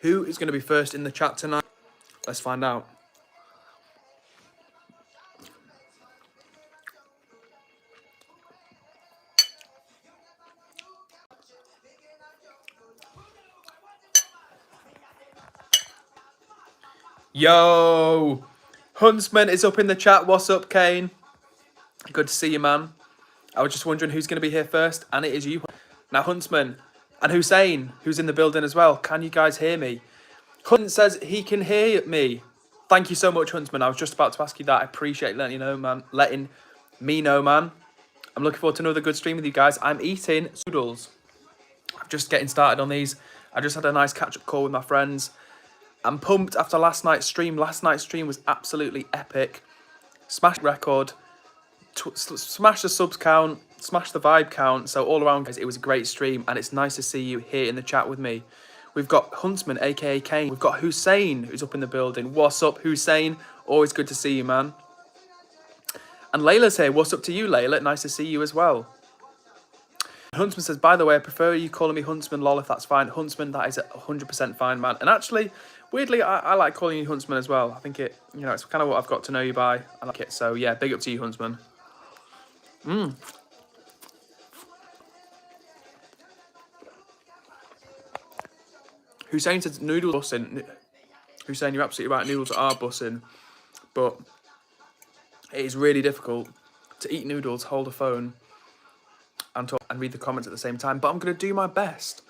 Who is going to be first in the chat tonight? Let's find out. Yo! Huntsman is up in the chat. What's up, Kane? Good to see you, man. I was just wondering who's going to be here first, and it is you. Now, Huntsman and Hussein, who's in the building as well. Can you guys hear me? Hunt says he can hear me. Thank you so much, Huntsman. I was just about to ask you that. I appreciate letting me know, man. I'm looking forward to another good stream with you guys. I'm eating noodles. I'm just getting started on these. I just had a nice catch-up call with my friends. I'm pumped after last night's stream. Last night's stream was absolutely epic. Smashed the record. Smashed the subs count. Smashed the vibe count. So all around, guys, it was a great stream. And it's nice to see you here in the chat with me. We've got Huntsman, a.k.a. Kane. We've got Hussein, who's up in the building. What's up, Hussein? Always good to see you, man. And Layla's here. What's up to you, Layla? Nice to see you as well. Huntsman says, by the way, I prefer you calling me Huntsman, lol, if that's fine. Huntsman, that is 100% fine, man. And actually, weirdly, I like calling you Huntsman as well. I think it's kind of what I've got to know you by. I like it. So, yeah, big up to you, Huntsman. Hussein says, noodles bussing. Hussein, you're absolutely right. Noodles are bussing. But it is really difficult to eat noodles, hold a phone, and talk and read the comments at the same time. But I'm going to do my best.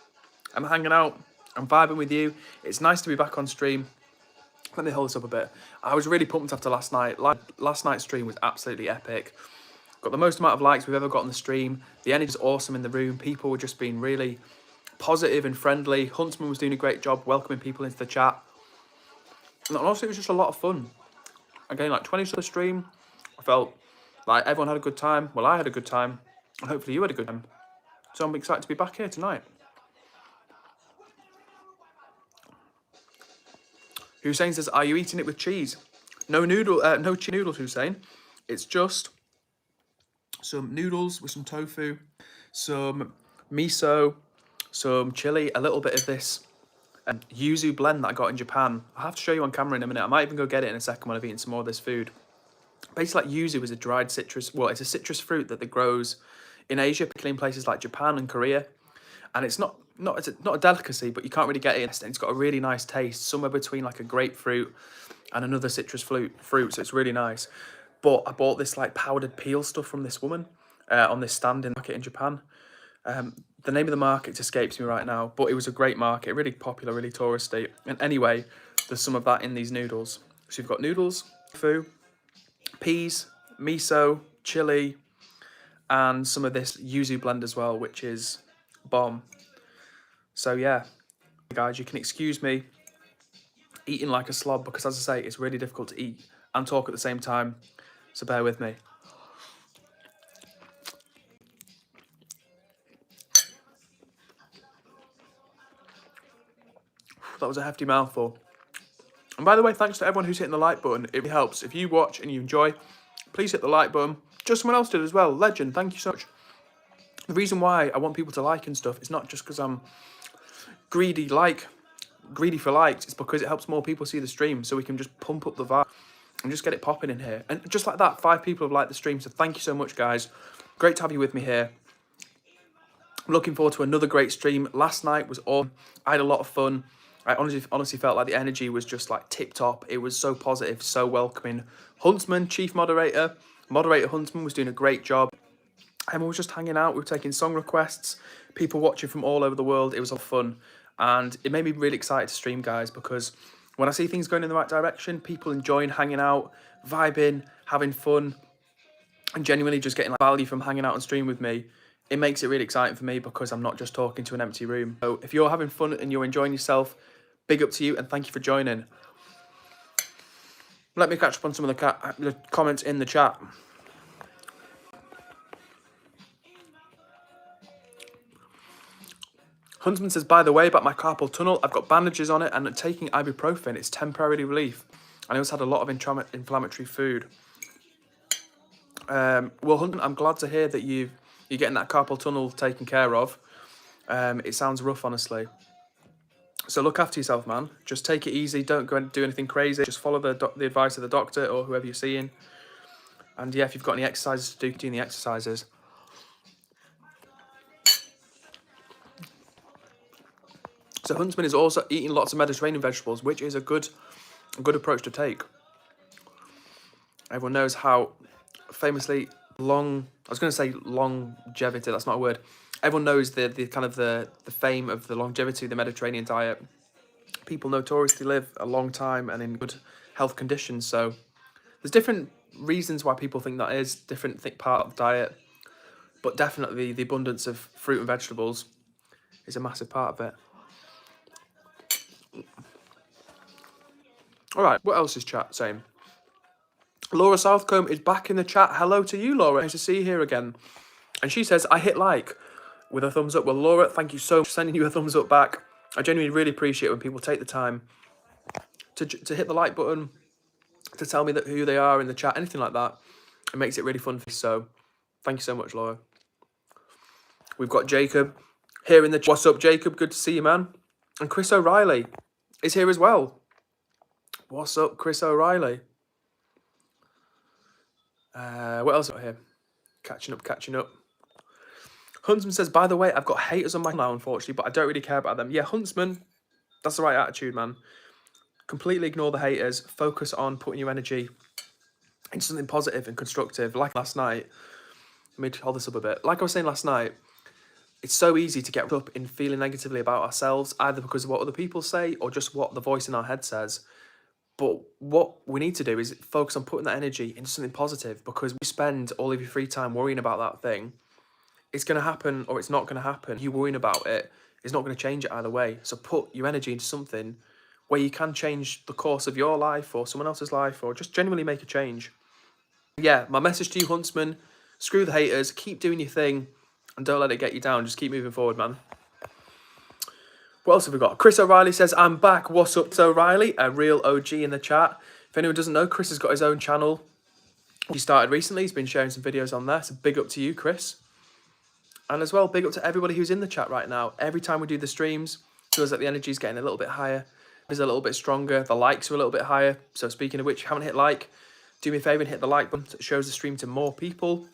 I'm hanging out. I'm vibing with you. It's nice to be back on stream. Let me hold this up a bit. I was really pumped after last night. Last night's stream was absolutely epic. Got the most amount of likes we've ever got on the stream. The energy was awesome in the room. People were just being really positive and friendly. Huntsman was doing a great job welcoming people into the chat. And honestly, it was just a lot of fun. Again, like 20 minutes of the stream, I felt like everyone had a good time. Well, I had a good time. And hopefully you had a good time. So I'm excited to be back here tonight. Hussein says, are you eating it with cheese? No noodles, Hussein. It's just some noodles with some tofu, some miso, some chili, a little bit of this yuzu blend that I got in Japan. I'll have to show you on camera in a minute. I might even go get it in a second when I've eaten some more of this food. Basically, like yuzu is a dried citrus. Well, it's a citrus fruit that grows in Asia, particularly in places like Japan and Korea. And it's not a delicacy, but you can't really get it. And it's got a really nice taste, somewhere between like a grapefruit and another citrus fruit. So it's really nice. But I bought this like powdered peel stuff from this woman on this stand in the market in Japan. The name of the market escapes me right now, but it was a great market, really popular, really touristy. And anyway, there's some of that in these noodles. So you've got noodles, tofu, peas, miso, chili, and some of this yuzu blend as well, which is bomb. So yeah, guys, you can excuse me eating like a slob because, as I say, it's really difficult to eat and talk at the same time. So bear with me. That was a hefty mouthful. And by the way, thanks to everyone who's hitting the like button. It really helps. If you watch and you enjoy, please hit the like button. Just someone else did as well. Legend, thank you so much. The reason why I want people to like and stuff is not just because I'm greedy for likes. It's because it helps more people see the stream, so we can just pump up the vibe and just get it popping in here. And just like that, 5 people have liked the stream, so thank you so much, guys. Great to have you with me here. I'm looking forward to another great stream. Last night was awesome. I had a lot of fun. I honestly felt like the energy was just like tip top. It was so positive, so welcoming. Huntsman, chief moderator Huntsman was doing a great job. And we were just hanging out. We were taking song requests, people watching from all over the world. It was all fun. And it made me really excited to stream, guys, because when I see things going in the right direction, people enjoying hanging out, vibing, having fun, and genuinely just getting like value from hanging out and stream with me, it makes it really exciting for me because I'm not just talking to an empty room. So if you're having fun and you're enjoying yourself, big up to you and thank you for joining. Let me catch up on some of the comments in the chat. Huntsman says, by the way, about my carpal tunnel, I've got bandages on it and taking ibuprofen. It's temporary relief. And I also had a lot of inflammatory food. Well, Huntsman, I'm glad to hear that you're getting that carpal tunnel taken care of. It sounds rough, honestly. So look after yourself, man. Just take it easy. Don't go and do anything crazy. Just follow the advice of the doctor or whoever you're seeing. And yeah, if you've got any exercises to do, doing the exercises. So Huntsman is also eating lots of Mediterranean vegetables, which is a good approach to take. Everyone knows how famously long, I was going to say longevity, that's not a word. Everyone knows the kind of the fame of the longevity of the Mediterranean diet. People notoriously live a long time and in good health conditions. So there's different reasons why people think that is, different part of the diet. But definitely the abundance of fruit and vegetables is a massive part of it. All right, what else is chat saying? Laura Southcombe is back in the chat. Hello to you, Laura. Nice to see you here again. And she says, I hit like with a thumbs up. Well, Laura, thank you so much for sending you a thumbs up back. I genuinely really appreciate when people take the time to hit the like button, to tell me who they are in the chat, anything like that. It makes it really fun for me. So thank you so much, Laura. We've got Jacob here in the chat. What's up, Jacob? Good to see you, man. And Chris O'Reilly is here as well. What's up, Chris O'Reilly? What else got here? Catching up. Huntsman says, by the way, I've got haters on my channel now, unfortunately, but I don't really care about them. Yeah, Huntsman, that's the right attitude, man. Completely ignore the haters. Focus on putting your energy into something positive and constructive. Like last night, let me hold this up a bit. Like I was saying last night, it's so easy to get up in feeling negatively about ourselves, either because of what other people say or just what the voice in our head says. But what we need to do is focus on putting that energy into something positive, because we spend all of your free time worrying about that thing. It's going to happen or it's not going to happen. You worrying about it is not going to change it either way. So put your energy into something where you can change the course of your life or someone else's life, or just genuinely make a change. Yeah, my message to you, Huntsman, screw the haters, keep doing your thing and don't let it get you down. Just keep moving forward, man. What else have we got? Chris O'Reilly says, I'm back. What's up, O'Reilly? A real OG in the chat. If anyone doesn't know, Chris has got his own channel. He started recently. He's been sharing some videos on there. So big up to you, Chris. And as well, big up to everybody who's in the chat right now. Every time we do the streams, it feels like the energy is getting a little bit higher. It's a little bit stronger. The likes are a little bit higher. So speaking of which, if you haven't hit like, do me a favour and hit the like button. It shows the stream to more people.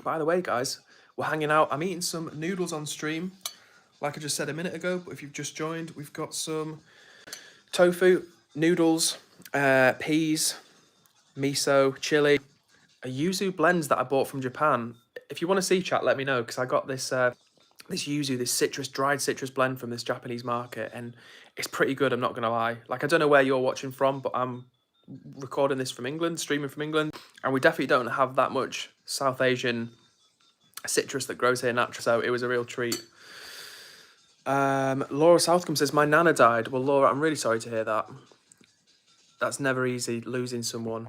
By the way, guys, we're hanging out. I'm eating some noodles on stream, like I just said a minute ago. But if you've just joined, we've got some tofu, noodles, peas, miso, chili, a yuzu blend that I bought from Japan. If you want to see, chat, let me know, because I got this this yuzu, this dried citrus blend from this Japanese market, and it's pretty good, I'm not going to lie. Like, I don't know where you're watching from, but I'm recording this from England, streaming from England, and we definitely don't have that much South Asian citrus that grows here naturally, so it was a real treat. Laura Southcombe says, my nana died. Well, Laura, I'm really sorry to hear that. That's never easy, losing someone.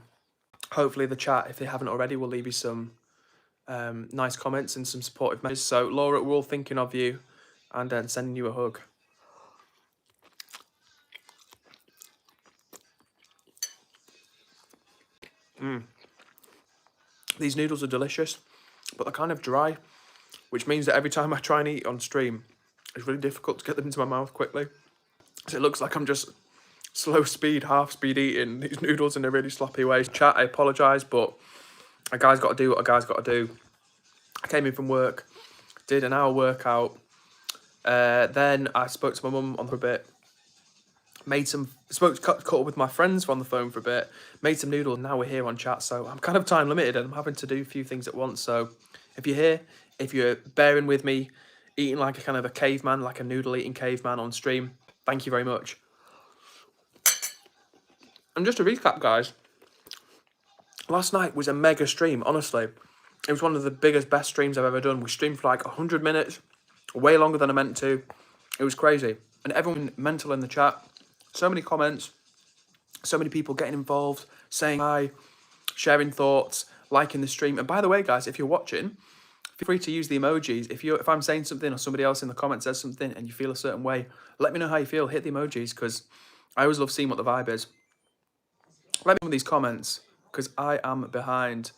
Hopefully the chat, if they haven't already, will leave you some nice comments and some supportive messages. So, Laura, we're all thinking of you and sending you a hug. These noodles are delicious, but they're kind of dry, which means that every time I try and eat on stream, it's really difficult to get them into my mouth quickly. So it looks like I'm just slow speed, half speed eating these noodles in a really sloppy way. Chat, I apologise, but a guy's got to do what a guy's got to do. I came in from work, did an hour workout, then I spoke to my mum on for a bit, caught up with my friends on the phone for a bit, made some noodles, and now we're here on chat. So I'm kind of time limited and I'm having to do a few things at once. So if you're here, if you're bearing with me, eating like a kind of a caveman, like a noodle eating caveman on stream, thank you very much. And just to recap, guys, last night was a mega stream, honestly. It was one of the biggest, best streams I've ever done. We streamed for like 100 minutes, way longer than I meant to. It was crazy. And everyone mental in the chat. So many comments, so many people getting involved, saying hi, sharing thoughts, liking the stream. And by the way, guys, if you're watching, feel free to use the emojis. If I'm saying something or somebody else in the comments says something and you feel a certain way, let me know how you feel. Hit the emojis, because I always love seeing what the vibe is. Let me know in these comments, because I am behind.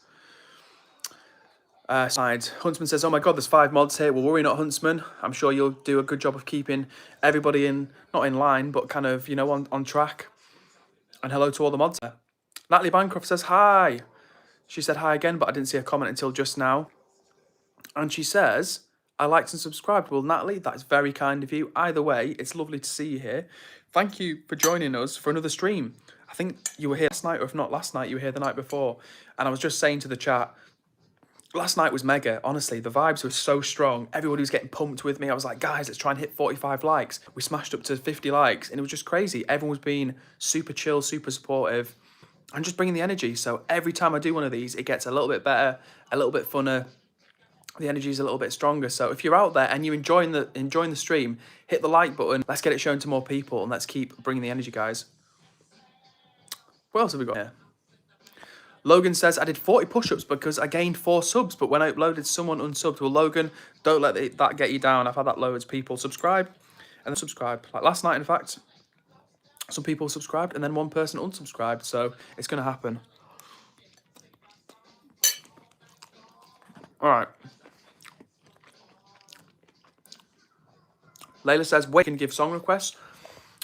Side. Huntsman says, oh my god, there's 5 mods here. Well, worry not, Huntsman. I'm sure you'll do a good job of keeping everybody not in line, but kind of, you know, on track. And hello to all the mods there. Natalie Bancroft says, hi. She said hi again, but I didn't see a comment until just now. And she says, I liked and subscribed. Well, Natalie, that is very kind of you. Either way, it's lovely to see you here. Thank you for joining us for another stream. I think you were here last night, or if not last night, you were here the night before. And I was just saying to the chat, last night was mega. Honestly, the vibes were so strong. Everybody was getting pumped with me. I was like, guys, let's try and hit 45 likes. We smashed up to 50 likes, and it was just crazy. Everyone was being super chill, super supportive, and just bringing the energy. So every time I do one of these, it gets a little bit better, a little bit funner. The energy is a little bit stronger. So if you're out there and you're enjoying the stream, hit the like button. Let's get it shown to more people, and let's keep bringing the energy, guys. What else have we got here? Logan says, I did 40 push-ups because I gained 4 subs, but when I uploaded, someone unsubbed. Well, Logan, don't let that get you down. I've had that loads. People subscribe and then subscribe. Like last night, in fact, some people subscribed and then one person unsubscribed. So it's going to happen. All right. Layla says, wait, you can give song requests.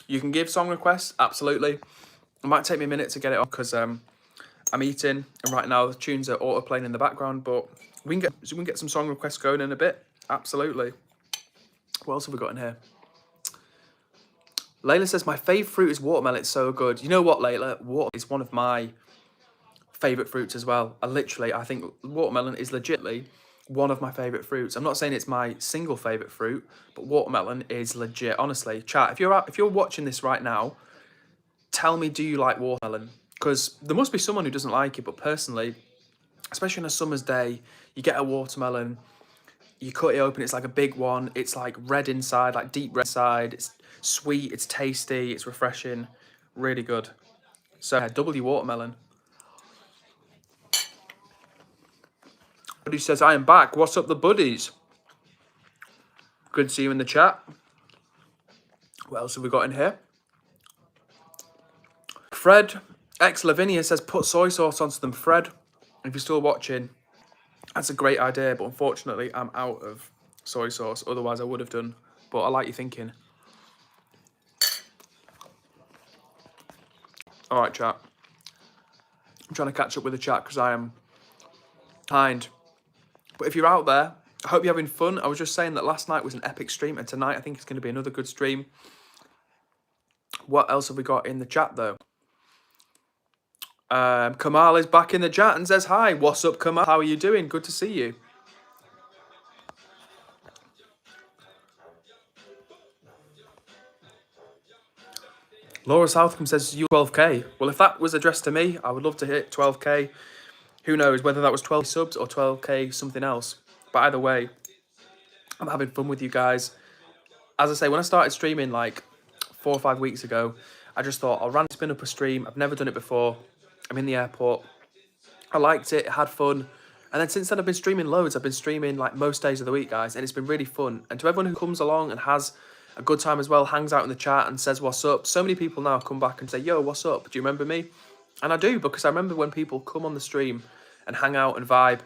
You can give song requests, absolutely. It might take me a minute to get it on because I'm eating, and right now the tunes are auto-playing in the background, but we can get some song requests going in a bit, absolutely. What else have we got in here? Layla says, my favourite fruit is watermelon, it's so good. You know what, Layla? Water is one of my favourite fruits as well. I think watermelon is legitimately one of my favourite fruits. I'm not saying it's my single favourite fruit, but watermelon is legit. Honestly, chat, if you're watching this right now, tell me, do you like watermelon? Because there must be someone who doesn't like it, but personally, especially on a summer's day, you get a watermelon, you cut it open, it's like a big one, it's like red inside, like deep red inside, it's sweet, it's tasty, it's refreshing, really good. So yeah, double your watermelon. Buddy says, I am back. What's up, the buddies? Good to see you in the chat. What else have we got in here? Fred X Lavinia says, put soy sauce onto them. Fred, if you're still watching, that's a great idea, but unfortunately, I'm out of soy sauce. Otherwise, I would have done. But I like your thinking. All right, chat. I'm trying to catch up with the chat because I am behind. But if you're out there, I hope you're having fun. I was just saying that last night was an epic stream, and tonight I think it's going to be another good stream. What else have we got in the chat, though? Kamal is back in the chat and says, hi, what's up, Kamal? How are you doing? Good to see you. Laura Southcombe says, you 12k. Well, if that was addressed to me, I would love to hit 12k. Who knows whether that was 12 subs or 12k something else. But either way, I'm having fun with you guys. As I say, when I started streaming like 4 or 5 weeks ago, I just thought I'll spin up a stream. I've never done it before. I'm in the airport. I liked it, had fun. And then since then, I've been streaming loads. I've been streaming like most days of the week, guys. And it's been really fun. And to everyone who comes along and has a good time as well, hangs out in the chat and says, what's up? So many people now come back and say, yo, what's up? Do you remember me? And I do, because I remember when people come on the stream and hang out and vibe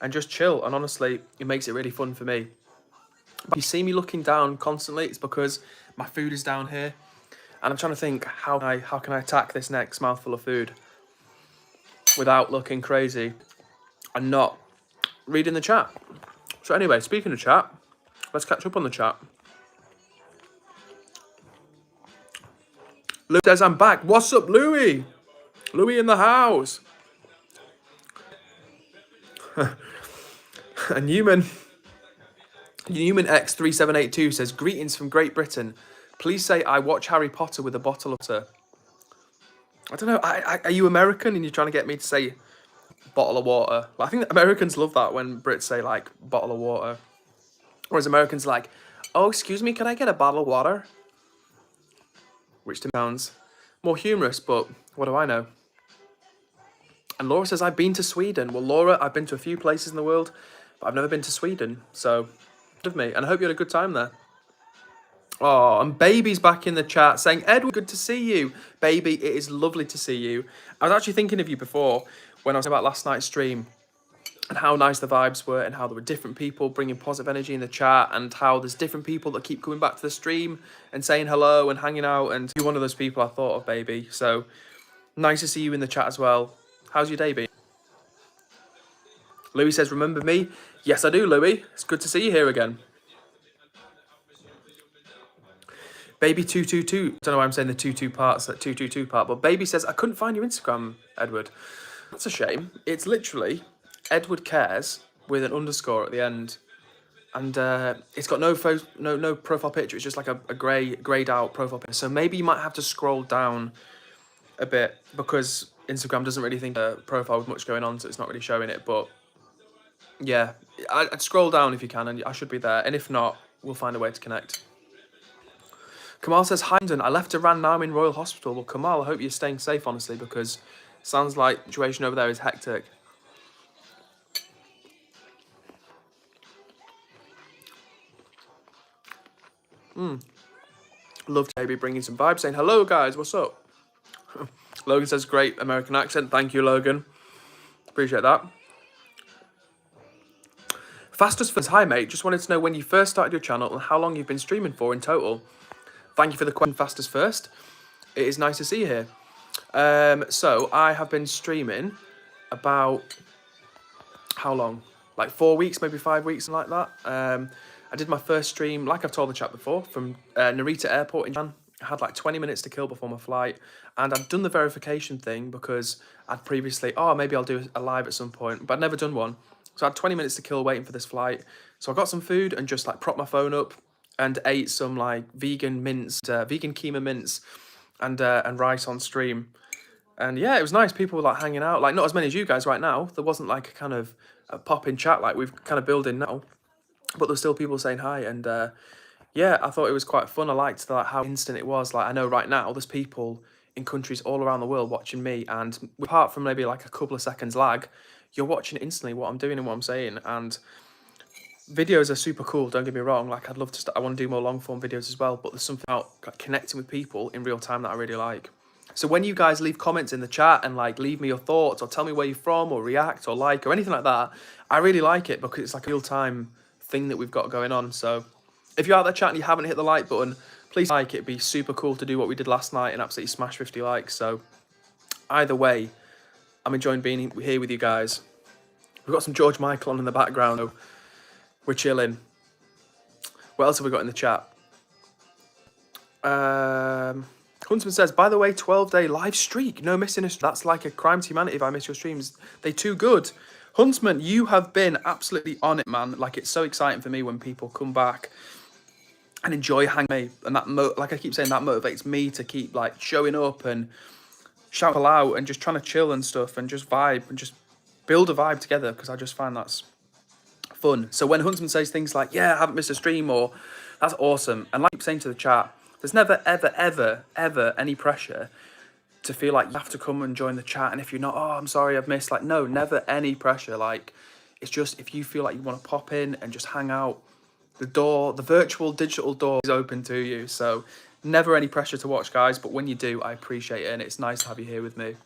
and just chill. And honestly, it makes it really fun for me. But you see me looking down constantly, it's because my food is down here. And I'm trying to think, how can I attack this next mouthful of food without looking crazy and not reading the chat. So anyway, speaking of chat, let's catch up on the chat. Louis says, I'm back. What's up, Louis? Louis in the house. And Newman X3782 says, greetings from Great Britain. Please say I watch Harry Potter with a bottle of water. I don't know. Are you American and you're trying to get me to say bottle of water? Well, I think that Americans love that when Brits say like bottle of water. Whereas Americans are like, oh, excuse me, can I get a bottle of water? Which sounds more humorous, but what do I know? And Laura says, I've been to Sweden. Well, Laura, I've been to a few places in the world, but I've never been to Sweden. So, good of me. And I hope you had a good time there. Oh, and Baby's back in the chat saying, Edward, good to see you. Baby, it is lovely to see you. I was actually thinking of you before when I was about last night's stream. and how nice the vibes were, and how there were different people bringing positive energy in the chat, and how there's different people that keep coming back to the stream and saying hello and hanging out, and you're one of those people I thought of, baby. So nice to see you in the chat as well. How's your day been? Louis says, remember me? Yes, I do, Louis. It's good to see you here again. Baby 222. Don't know why I'm saying the 2 parts, that 222 part, but Baby says, I couldn't find your Instagram, Edward. That's a shame. It's literally EdwardCares with an underscore at the end. And it's got no profile picture. It's just like a grayed out profile picture. So maybe you might have to scroll down a bit, because Instagram doesn't really think a profile with much going on, so it's not really showing it. But yeah, I'd scroll down if you can, and I should be there. And if not, we'll find a way to connect. Kamal says, hi, London. I left Iran, now I'm in Royal Hospital. Well, Kamal, I hope you're staying safe, honestly, because it sounds like the situation over there is hectic. Loved Baby bringing some vibes, saying, hello, guys, what's up? Logan says, great American accent. Thank you, Logan. Appreciate that. Fastest says, hi, mate. Just wanted to know when you first started your channel and how long you've been streaming for in total. Thank you for the question, Fastest First. It is nice to see you here. So I have been streaming about, how long? Like 4 weeks, maybe 5 weeks, something like that. I did my first stream, like I've told the chat before, from Narita Airport in Japan. I had like 20 minutes to kill before my flight, and I'd done the verification thing because I'd previously, maybe I'll do a live at some point, but I'd never done one. So I had 20 minutes to kill waiting for this flight. So I got some food and just like propped my phone up and ate some like vegan mince, vegan keema mince, and rice on stream. And yeah, it was nice. People were like hanging out, like not as many as you guys right now. There wasn't like a kind of a pop in chat like we've kind of building now, but there's still people saying hi. And yeah, I thought it was quite fun. I liked like how instant it was. Like I know right now there's people in countries all around the world watching me, and apart from maybe like a couple of seconds lag, you're watching instantly what I'm doing and what I'm saying. And videos are super cool, don't get me wrong. Like I'd love to I want to do more long form videos as well, but there's something about connecting with people in real time that I really like. So when you guys leave comments in the chat and like leave me your thoughts or tell me where you're from or react or like or anything like that, I really like it because it's like a real time thing that we've got going on. So if you're out there chat and you haven't hit the like button, please like it. It'd be super cool to do what we did last night and absolutely smash 50 likes. So either way, I'm enjoying being here with you guys. We've got some George Michael on in the background. So we're chilling. What else have we got in the chat? Huntsman says, by the way, 12-day live streak. No missing a stream. That's like a crime to humanity if I miss your streams. They too good. Huntsman, you have been absolutely on it, man. Like, it's so exciting for me when people come back and enjoy hanging with me. And that, like I keep saying, that motivates me to keep, like, showing up and shout out and just trying to chill and stuff and just vibe and just build a vibe together, because I just find that's fun. So when Huntsman says things like, yeah, I haven't missed a stream, or that's awesome. And like I keep saying to the chat, there's never, ever, ever, ever any pressure to feel like you have to come and join the chat. And if you're not, I'm sorry, I've missed. Like, no, never any pressure. Like, it's just if you feel like you want to pop in and just hang out, the door, the virtual digital door is open to you. So never any pressure to watch, guys. But when you do, I appreciate it. And it's nice to have you here with me.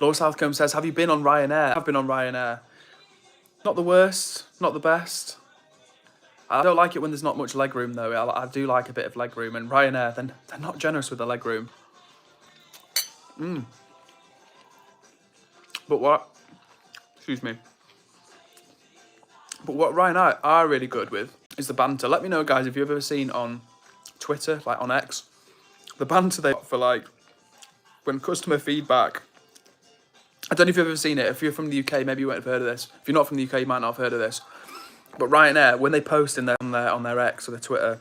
Laura Southcombe says, have you been on Ryanair? I've been on Ryanair. Not the worst, not the best. I don't like it when there's not much leg room, though. I do like a bit of leg room, and Ryanair, they're not generous with the leg room. But what? Excuse me. But what Ryanair are really good with is the banter. Let me know, guys, if you've ever seen on Twitter, like on X, the banter they got for like when customer feedback. I don't know if you've ever seen it. If you're from the UK, maybe you won't have heard of this. If you're not from the UK, you might not have heard of this. But Ryanair, when they post on their X or their Twitter,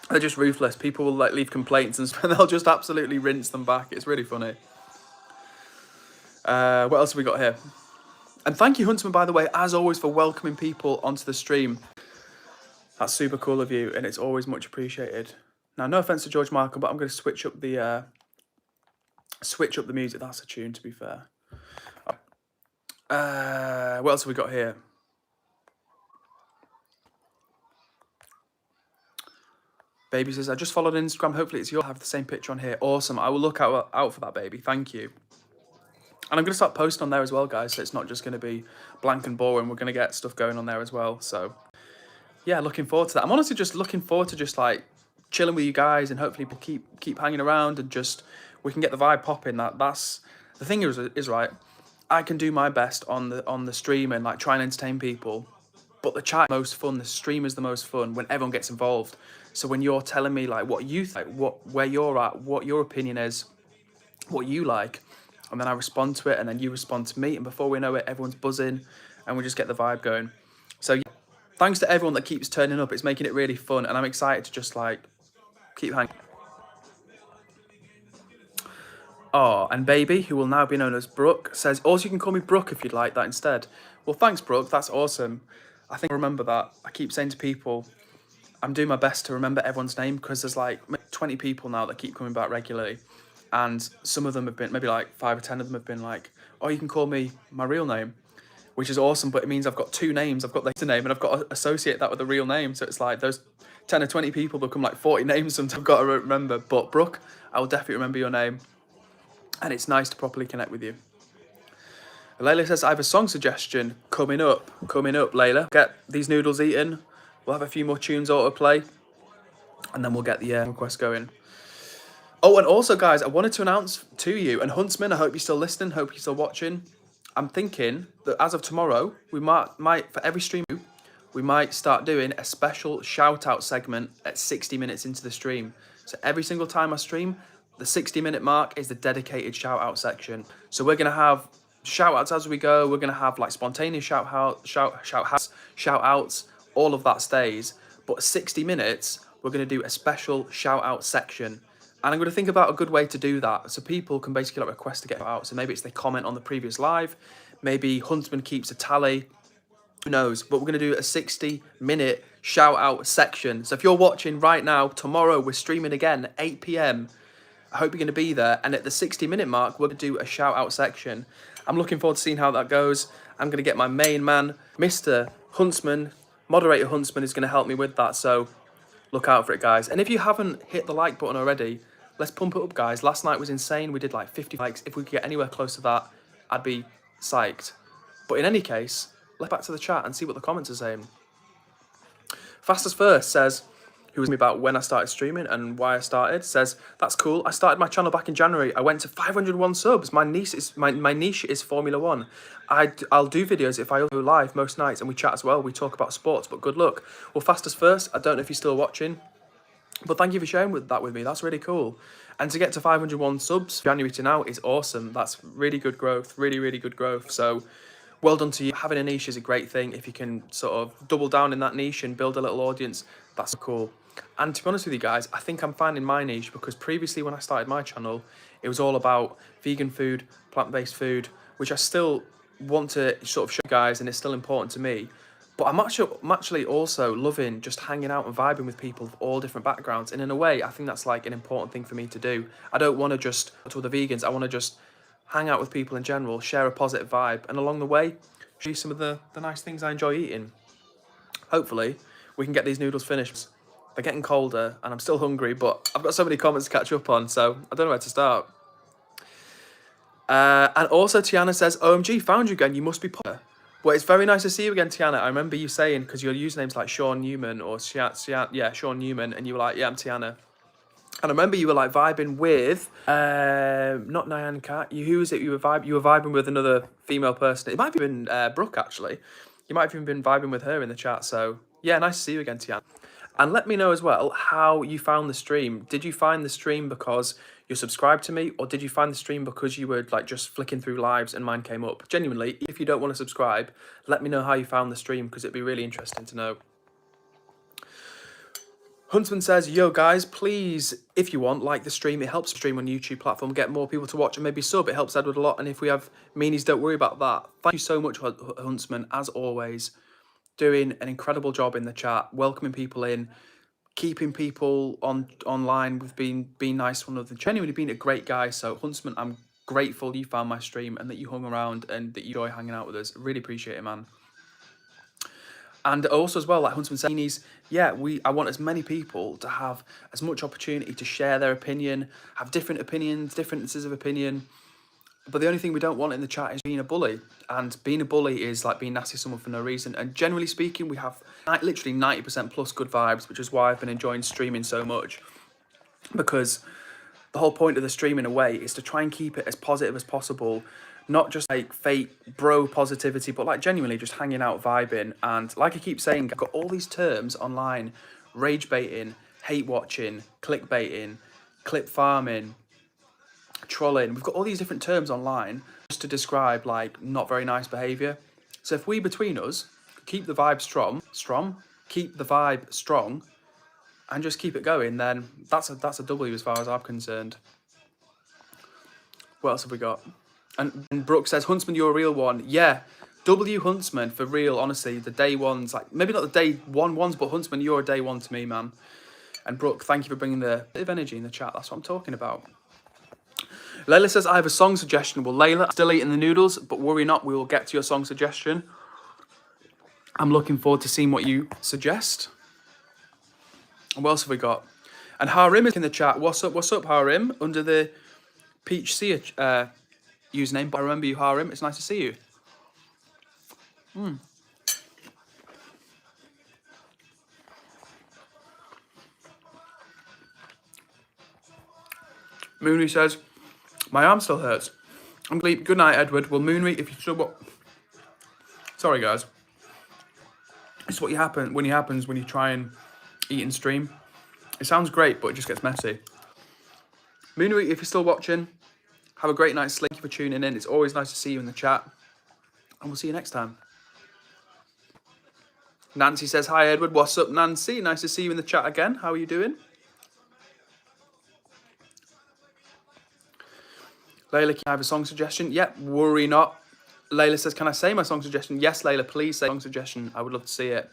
they're just ruthless. People will like leave complaints and they'll just absolutely rinse them back. It's really funny. What else have we got here? And thank you, Huntsman, by the way, as always, for welcoming people onto the stream. That's super cool of you, and it's always much appreciated. Now, no offense to George Michael, but I'm going to switch up the music. That's a tune, to be fair. What else have we got here? Baby says, I just followed Instagram. Hopefully it's yours. I have the same picture on here. Awesome. I will look out for that, baby. Thank you. And I'm going to start posting on there as well, guys, so it's not just going to be blank and boring. We're going to get stuff going on there as well. So, yeah, looking forward to that. I'm honestly just looking forward to just, like, chilling with you guys, and hopefully we'll keep hanging around, and just we can get the vibe popping. That's the thing is right. I can do my best on the stream and, like, try and entertain people, but the chat is the most fun. The stream is the most fun when everyone gets involved. So when you're telling me, like, what you think, where you're at, what your opinion is, what you like, and then I respond to it, and then you respond to me, and before we know it, everyone's buzzing, and we just get the vibe going. So yeah, thanks to everyone that keeps turning up. It's making it really fun, and I'm excited to just, like, keep hanging. Oh, and Baby, who will now be known as Brooke, says, also you can call me Brooke if you'd like that instead. Well, thanks, Brooke. That's awesome. I think I remember that. I keep saying to people, I'm doing my best to remember everyone's name, because there's like 20 people now that keep coming back regularly. And some of them have been, maybe like 5 or 10 of them have been like, oh, you can call me my real name, which is awesome. But it means I've got 2 names. I've got the name, and I've got to associate that with a real name. So it's like those 10 or 20 people become like 40 names sometimes I've got to remember. But Brooke, I will definitely remember your name. And it's nice to properly connect with you. Layla says, I have a song suggestion coming up, Layla. Get these noodles eaten. We'll have a few more tunes autoplay, and then we'll get the request going. Oh, and also, guys, I wanted to announce to you, and Huntsman, I hope you're still listening, hope you're still watching. I'm thinking that as of tomorrow, we might for every stream, we might start doing a special shout-out segment at 60 minutes into the stream. So every single time I stream, the 60-minute mark is the dedicated shout-out section. So we're going to have shout-outs as we go. We're going to have, like, spontaneous shout-outs. All of that stays. But 60 minutes, we're going to do a special shout-out section. And I'm going to think about a good way to do that. So people can basically, like, request to get out. So maybe it's they comment on the previous live. Maybe Huntsman keeps a tally. Who knows? But we're going to do a 60-minute shout-out section. So if you're watching right now, tomorrow we're streaming again at 8 p.m. I hope you're going to be there. And at the 60-minute mark, we're going to do a shout-out section. I'm looking forward to seeing how that goes. I'm going to get my main man, Mr. Huntsman, moderator Huntsman, is going to help me with that. So look out for it, guys. And if you haven't hit the like button already, let's pump it up, guys. Last night was insane. We did like 50 likes. If we could get anywhere close to that, I'd be psyched. But in any case, let's back to the chat and see what the comments are saying. Fastest First says, who was me about when I started streaming and why I started, says, that's cool. I started my channel back in January. I went to 501 subs. My niche is Formula 1. I'll do videos if I go live most nights, and we chat as well. We talk about sports, but good luck. Well, Fastest First, I don't know if you're still watching, but thank you for sharing that with me. That's really cool. And to get to 501 subs, January to now, is awesome. That's really good growth, really, really good growth. So well done to you. Having a niche is a great thing. If you can sort of double down in that niche and build a little audience, that's cool. And to be honest with you guys, I think I'm finding my niche, because previously when I started my channel, it was all about vegan food, plant-based food, which I still want to sort of show you guys, and it's still important to me. But I'm actually also loving just hanging out and vibing with people of all different backgrounds. And in a way, I think that's like an important thing for me to do. I don't want to just talk to the vegans. I want to just hang out with people in general, share a positive vibe, and along the way, show you some of the nice things I enjoy eating. Hopefully, we can get these noodles finished. They're getting colder, and I'm still hungry, but I've got so many comments to catch up on, so I don't know where to start. And also, Tiana says, OMG, found you again. You must be popular. Well, it's very nice to see you again, Tiana. I remember you saying, because your username's like Sean Newman, or Sean Newman, and you were like, yeah, I'm Tiana. And I remember you were like vibing with, not Nyan Cat. Who was it? You were vibing with another female person. It might have been Brooke, actually. You might have even been vibing with her in the chat. So yeah, nice to see you again, Tiana. And let me know as well how you found the stream. Did you find the stream because you're subscribed to me, or did you find the stream because you were like just flicking through lives and mine came up? Genuinely, if you don't want to subscribe, let me know how you found the stream, because it'd be really interesting to know. Huntsman says, yo guys, please, if you want, like the stream. It helps the stream on YouTube platform get more people to watch and maybe sub. It helps Edward a lot. And if we have meanies, don't worry about that. Thank you so much, Huntsman, as always. Doing an incredible job in the chat, welcoming people in, keeping people online with being nice to one another, genuinely being a great guy. So Huntsman, I'm grateful you found my stream and that you hung around and that you enjoy hanging out with us. Really appreciate it, man. And also as well, like Huntsman said, yeah, I want as many people to have as much opportunity to share their opinion, have different opinions, differences of opinion. But the only thing we don't want in the chat is being a bully. And being a bully is like being nasty to someone for no reason. And generally speaking, we have literally 90% plus good vibes, which is why I've been enjoying streaming so much. Because the whole point of the stream, in a way, is to try and keep it as positive as possible. Not just like fake bro positivity, but like genuinely just hanging out, vibing. And like I keep saying, I've got all these terms online: rage baiting, hate watching, clickbaiting, clip farming, trolling. We've got all these different terms online just to describe like not very nice behavior. So if we between us keep the vibe keep the vibe strong, and just keep it going, then that's a W as far as I'm concerned. What else have we got? And Brooke says, Huntsman, you're a real one. Yeah, W Huntsman, for real, honestly. The day ones, like, maybe not the day one ones, but Huntsman, you're a day one to me, man. And Brooke, thank you for bringing the bit of energy in the chat. That's what I'm talking about. Layla says, I have a song suggestion. Well, Layla, still eating the noodles, but worry not, we will get to your song suggestion. I'm looking forward to seeing what you suggest. And what else have we got? And Harim is in the chat. What's up, Harim? Under the Peach Sea username. But I remember you, Harim. It's nice to see you. Mooney says, my arm still hurts. I'm sleep. Good night, Edward. Well, Mooney, if you still what? Sorry, guys. It's what happens when you try and eat and stream. It sounds great, but it just gets messy. Mooney, if you're still watching, have a great night's sleep. Thank you for tuning in. It's always nice to see you in the chat. And we'll see you next time. Nancy says, hi, Edward. What's up, Nancy? Nice to see you in the chat again. How are you doing? Layla, can I have a song suggestion? Yep, worry not. Layla says, can I say my song suggestion? Yes, Layla, please say song suggestion. I would love to see it.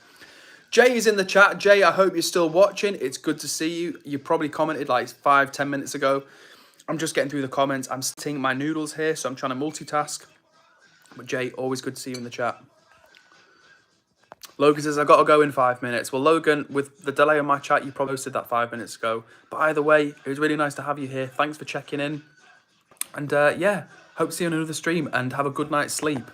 Jay is in the chat. Jay, I hope you're still watching. It's good to see you. You probably commented like 5-10 minutes ago. I'm just getting through the comments. I'm seeing my noodles here, so I'm trying to multitask. But Jay, always good to see you in the chat. Logan says, I've got to go in 5 minutes. Well, Logan, with the delay on my chat, you probably posted that 5 minutes ago. But either way, it was really nice to have you here. Thanks for checking in. And yeah, hope to see you on another stream and have a good night's sleep.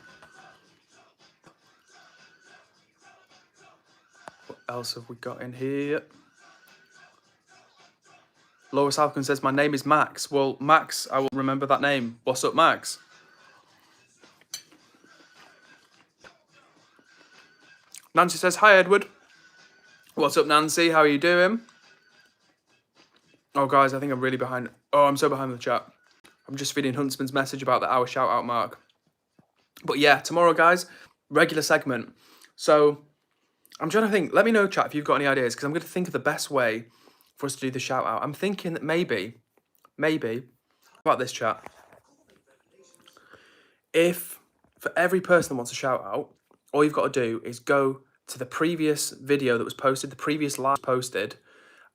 What else have we got in here? Laura Southcombe says, my name is Max. Well, Max, I will remember that name. What's up, Max? Nancy says, hi, Edward. What's up, Nancy? How are you doing? Oh, guys, I think I'm really behind. Oh, I'm so behind the chat. I'm just reading Huntsman's message about the hour shout-out mark. But yeah, tomorrow, guys, regular segment. So I'm trying to think. Let me know, chat, if you've got any ideas, because I'm going to think of the best way for us to do the shout-out. I'm thinking that maybe, about this, chat, if for every person that wants a shout-out, all you've got to do is go to the previous video that was posted, the previous live posted,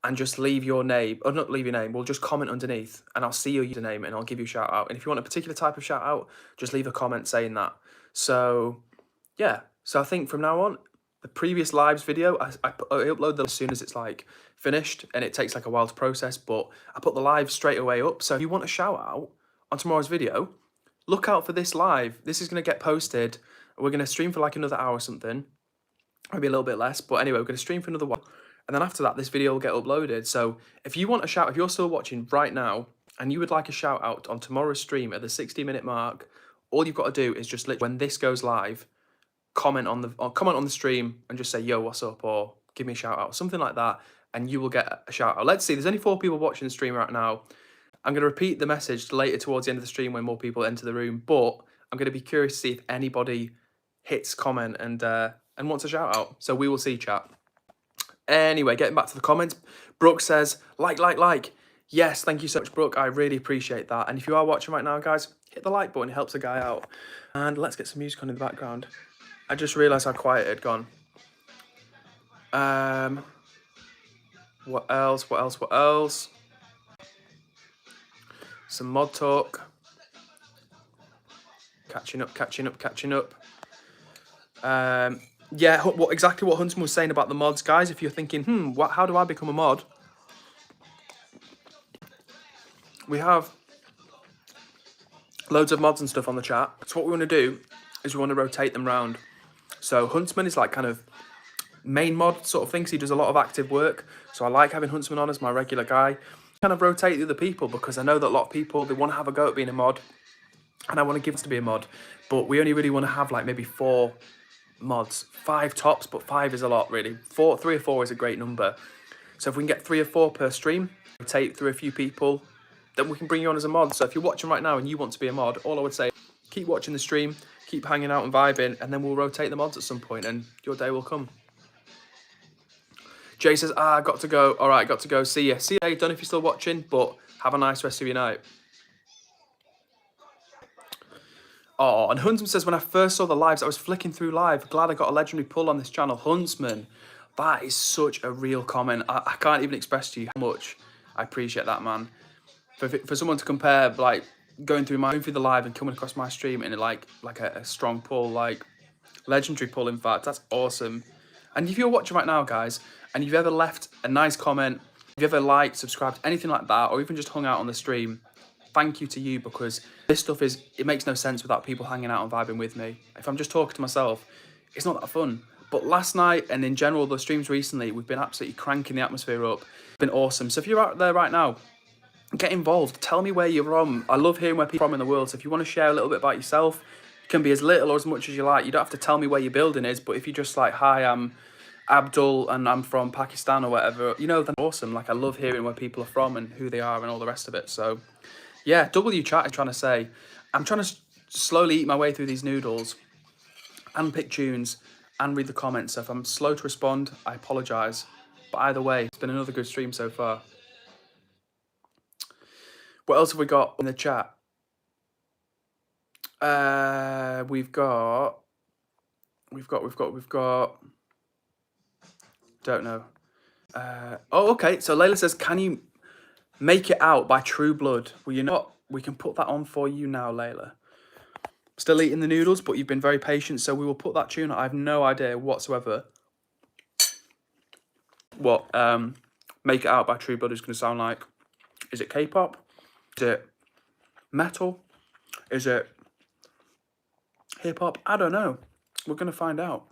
and just leave your name, or not leave your name, we'll just comment underneath, and I'll see your username, and I'll give you a shout out. And if you want a particular type of shout out, just leave a comment saying that. So, yeah. So I think from now on, the previous lives video, I upload them as soon as it's like finished, and it takes like a while to process, but I put the live straight away up. So if you want a shout out on tomorrow's video, look out for this live. This is going to get posted. We're going to stream for like another hour or something, maybe a little bit less, but anyway, we're going to stream for another while. And then after that, this video will get uploaded. So if you want a shout, if you're still watching right now and you would like a shout out on tomorrow's stream at the 60-minute mark, all you've got to do is just literally, when this goes live, comment on the stream and just say, yo, what's up? Or give me a shout out, something like that. And you will get a shout out. Let's see, there's only 4 people watching the stream right now. I'm going to repeat the message later towards the end of the stream when more people enter the room. But I'm going to be curious to see if anybody hits comment and wants a shout out. So we will see, chat. Anyway, getting back to the comments, Brooke says, like. Yes, thank you so much, Brooke. I really appreciate that. And if you are watching right now, guys, hit the like button. It helps a guy out. And let's get some music on in the background. I just realised how quiet it had gone. What else? Some mod talk. Catching up. Yeah, exactly what Huntsman was saying about the mods, guys. If you're thinking, how do I become a mod? We have loads of mods and stuff on the chat. So what we want to do is we want to rotate them round. So Huntsman is like kind of main mod sort of thing, so he does a lot of active work. So I like having Huntsman on as my regular guy. Kind of rotate the other people because I know that a lot of people, they want to have a go at being a mod, and I want to give us to be a mod, but we only really want to have like maybe 4 mods, 5 tops, but 5 is a lot really. 3 or 4 is a great number. So if we can get 3 or 4 per stream, rotate through a few people, then we can bring you on as a mod. So if you're watching right now and you want to be a mod, all I would say, keep watching the stream, keep hanging out and vibing, and then we'll rotate the mods at some point and your day will come. Jay says, I got to go. All right, got to go. See ya. See ya. Don't know if you're still watching, but have a nice rest of your night. Oh, and Huntsman says, when I first saw the lives, I was flicking through live. Glad I got a legendary pull on this channel. Huntsman, that is such a real comment. I can't even express to you how much I appreciate that, man. For someone to compare, like, going through the live and coming across my stream and like a strong pull, like, legendary pull, in fact, that's awesome. And if you're watching right now, guys, and you've ever left a nice comment, if you've ever liked, subscribed, anything like that, or even just hung out on the stream, thank you to you, because this stuff it makes no sense without people hanging out and vibing with me. If I'm just talking to myself, it's not that fun. But last night and in general, the streams recently, we've been absolutely cranking the atmosphere up. It's been awesome. So if you're out there right now, get involved. Tell me where you're from. I love hearing where people are from in the world. So if you want to share a little bit about yourself, it can be as little or as much as you like. You don't have to tell me where your building is, but if you're just like, hi, I'm Abdul and I'm from Pakistan or whatever, you know, then awesome. Like, I love hearing where people are from and who they are and all the rest of it. So yeah, W chat is trying to say, I'm trying to slowly eat my way through these noodles and pick tunes and read the comments. So if I'm slow to respond, I apologise. But either way, it's been another good stream so far. What else have we got in the chat? We've got. Don't know. Oh, okay. So Layla says, can you make it out by True Blood? Well, you know what? We can put that on for you now, Layla. Still eating the noodles, but you've been very patient, so we will put that tune on. I have no idea whatsoever what Make It Out by True Blood is going to sound like. Is it K-pop? Is it metal? Is it hip-hop? I don't know. We're going to find out.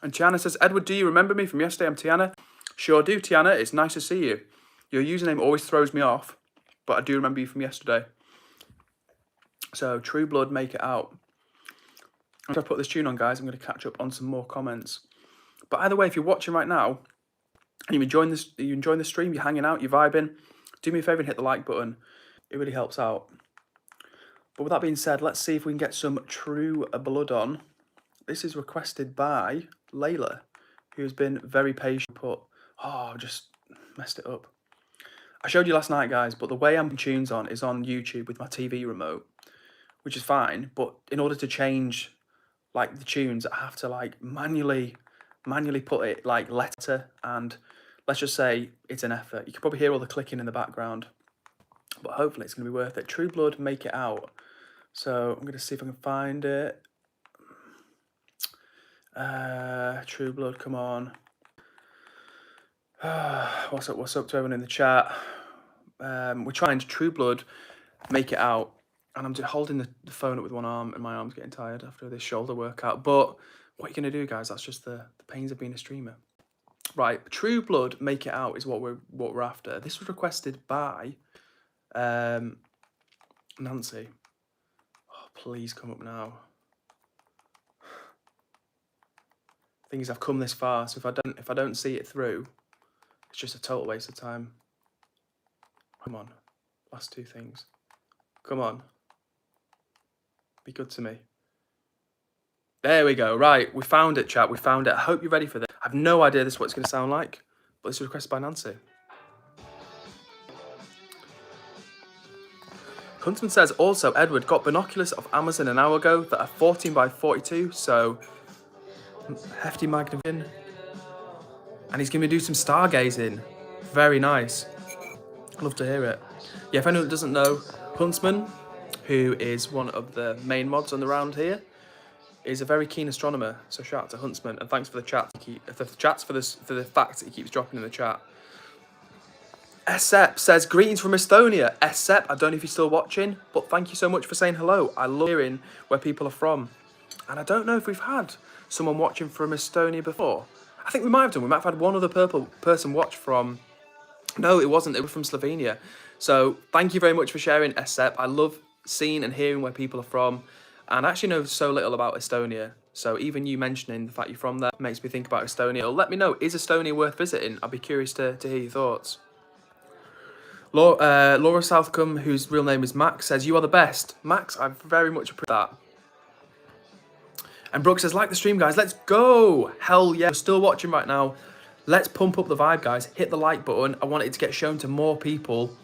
And Tiana says, Edward, do you remember me from yesterday? I'm Tiana. Sure do, Tiana. It's nice to see you. Your username always throws me off, but I do remember you from yesterday. So, True Blood, Make It Out. After I put this tune on, guys, I'm going to catch up on some more comments. But either way, if you're watching right now, and you're enjoying the stream, you're hanging out, you're vibing, do me a favour and hit the like button. It really helps out. But with that being said, let's see if we can get some True Blood on. This is requested by Layla, who's been very patient. Oh, I just messed it up. I showed you last night, guys, but the way I'm putting tunes on is on YouTube with my TV remote, which is fine. But in order to change, like, the tunes, I have to, like, manually put it, like, letter, and let's just say it's an effort. You can probably hear all the clicking in the background, but hopefully it's going to be worth it. True Blood, Make It Out. So I'm going to see if I can find it. True Blood, come on. What's up to everyone in the chat? We're trying to True Blood, Make It Out. And I'm just holding the phone up with one arm, and my arm's getting tired after this shoulder workout. But what are you going to do, guys? That's just the pains of being a streamer. Right, True Blood, Make It Out is what we're after. This was requested by Nancy. Oh, please come up now. Thing is, I've come this far, so if I don't see it through, it's just a total waste of time. Come on, last 2 things. Come on, be good to me. There we go. Right, we found it, chat. We found it. I hope you're ready for this. I have no idea this is what it's going to sound like, but this is requested by Nancy. Huntsman says, also, Edward, got binoculars off Amazon an hour ago that are 14 by 42, so hefty magnification. And he's going to do some stargazing. Very nice. I'd love to hear it. Yeah, if anyone doesn't know, Huntsman, who is one of the main mods on the round here, is a very keen astronomer. So shout out to Huntsman, and thanks for the chat. For the facts that he keeps dropping in the chat. Sep says, greetings from Estonia. Sep, I don't know if you're still watching, but thank you so much for saying hello. I love hearing where people are from. And I don't know if we've had someone watching from Estonia before. I think we might have done. We might have had one other person watch from... No, it wasn't. It was from Slovenia. So thank you very much for sharing, Sep. I love seeing and hearing where people are from. And I actually know so little about Estonia. So even you mentioning the fact you're from there makes me think about Estonia. Let me know, is Estonia worth visiting? I'd be curious to hear your thoughts. Laura Southcombe, whose real name is Max, says, you are the best. Max, I very much appreciate that. And Brooke says, like the stream, guys. Let's go. Hell yeah. We're still watching right now. Let's pump up the vibe, guys. Hit the like button. I want it to get shown to more people.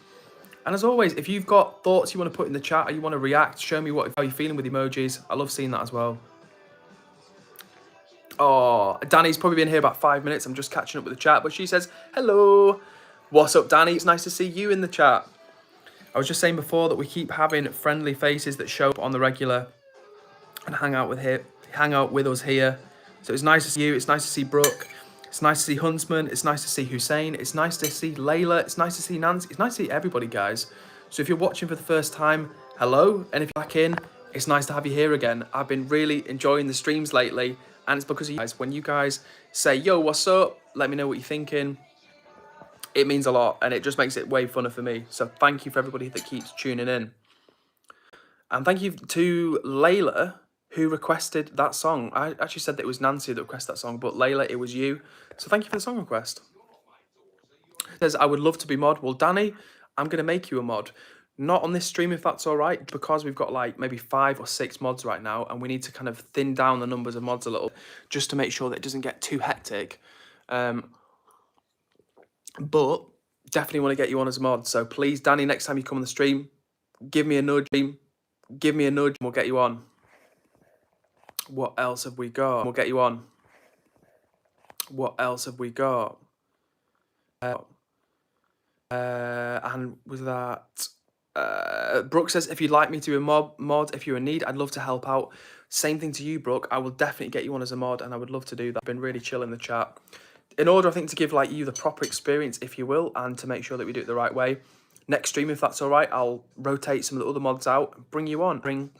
And as always, if you've got thoughts you want to put in the chat or you want to react, show me how you're feeling with emojis. I love seeing that as well. Oh, Danny's probably been here about 5 minutes. I'm just catching up with the chat. But she says, hello. What's up, Danny? It's nice to see you in the chat. I was just saying before that we keep having friendly faces that show up on the regular and hang out with us here. So it's nice to see you. It's nice to see Brooke. It's nice to see Huntsman. It's nice to see Hussein. It's nice to see Layla. It's nice to see Nancy. It's nice to see everybody, guys. So if you're watching for the first time, hello. And if you're back in, it's nice to have you here again. I've been really enjoying the streams lately. And it's because of you guys. When you guys say, yo, what's up? Let me know what you're thinking. It means a lot, and it just makes it way funner for me. So thank you for everybody that keeps tuning in. And thank you to Layla, who requested that song. I actually said that it was Nancy that requested that song, but Layla, it was you. So thank you for the song request. It says, I would love to be mod. Well, Danny, I'm going to make you a mod. Not on this stream, if that's all right, because we've got like maybe 5 or 6 mods right now, and we need to kind of thin down the numbers of mods a little, just to make sure that it doesn't get too hectic. But definitely want to get you on as a mod. So please, Danny, next time you come on the stream, give me a nudge. Give me a nudge and we'll get you on. What else have we got? We'll get you on. What else have we got? And with that, Brooke says, if you'd like me to be a mod, if you're in need, I'd love to help out. Same thing to you, Brooke. I will definitely get you on as a mod, and I would love to do that. I've been really chill in the chat. In order, I think, to give like you the proper experience, if you will, and to make sure that we do it the right way. Next stream, if that's all right, I'll rotate some of the other mods out and bring you on. Bring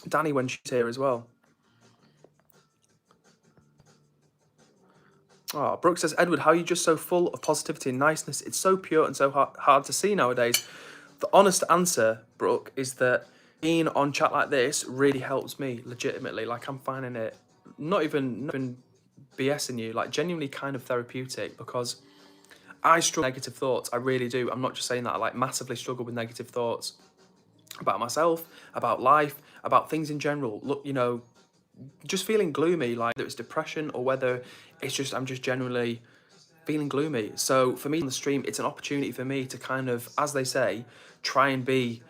Danny when she's here as well. Oh, Brooke says, Edward, how are you just so full of positivity and niceness? It's so pure and so hard to see nowadays. The honest answer, Brooke, is that being on chat like this really helps me, legitimately. Like, I'm finding it not even BSing you, like genuinely kind of therapeutic, because I struggle with negative thoughts. I really do. I'm not just saying that. I like massively struggle with negative thoughts about myself, about life, about things in general. Look, you know, just feeling gloomy, like whether it's depression or whether it's just I'm just generally feeling gloomy. So for me on the stream, it's an opportunity for me to kind of, as they say, try and be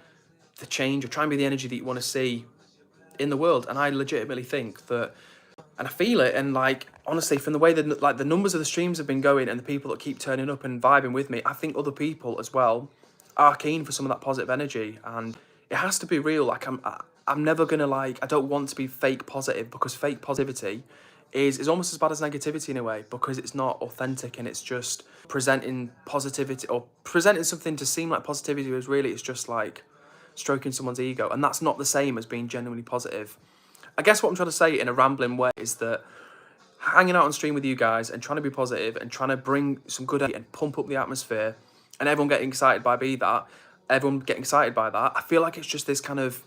the change or try and be the energy that you want to see in the world. And I legitimately think that, and I feel it, and like honestly, from the way that like the numbers of the streams have been going and the people that keep turning up and vibing with me, I think other people as well are keen for some of that positive energy, and it has to be real. Like I'm never gonna like, I don't want to be fake positive, because fake positivity is almost as bad as negativity in a way, because it's not authentic and it's just presenting positivity or presenting something to seem like positivity, whereas really it's just like stroking someone's ego, and that's not the same as being genuinely positive. I guess what I'm trying to say in a rambling way is that hanging out on stream with you guys and trying to be positive and trying to bring some good energy and pump up the atmosphere and everyone getting excited by that, I feel like it's just this kind of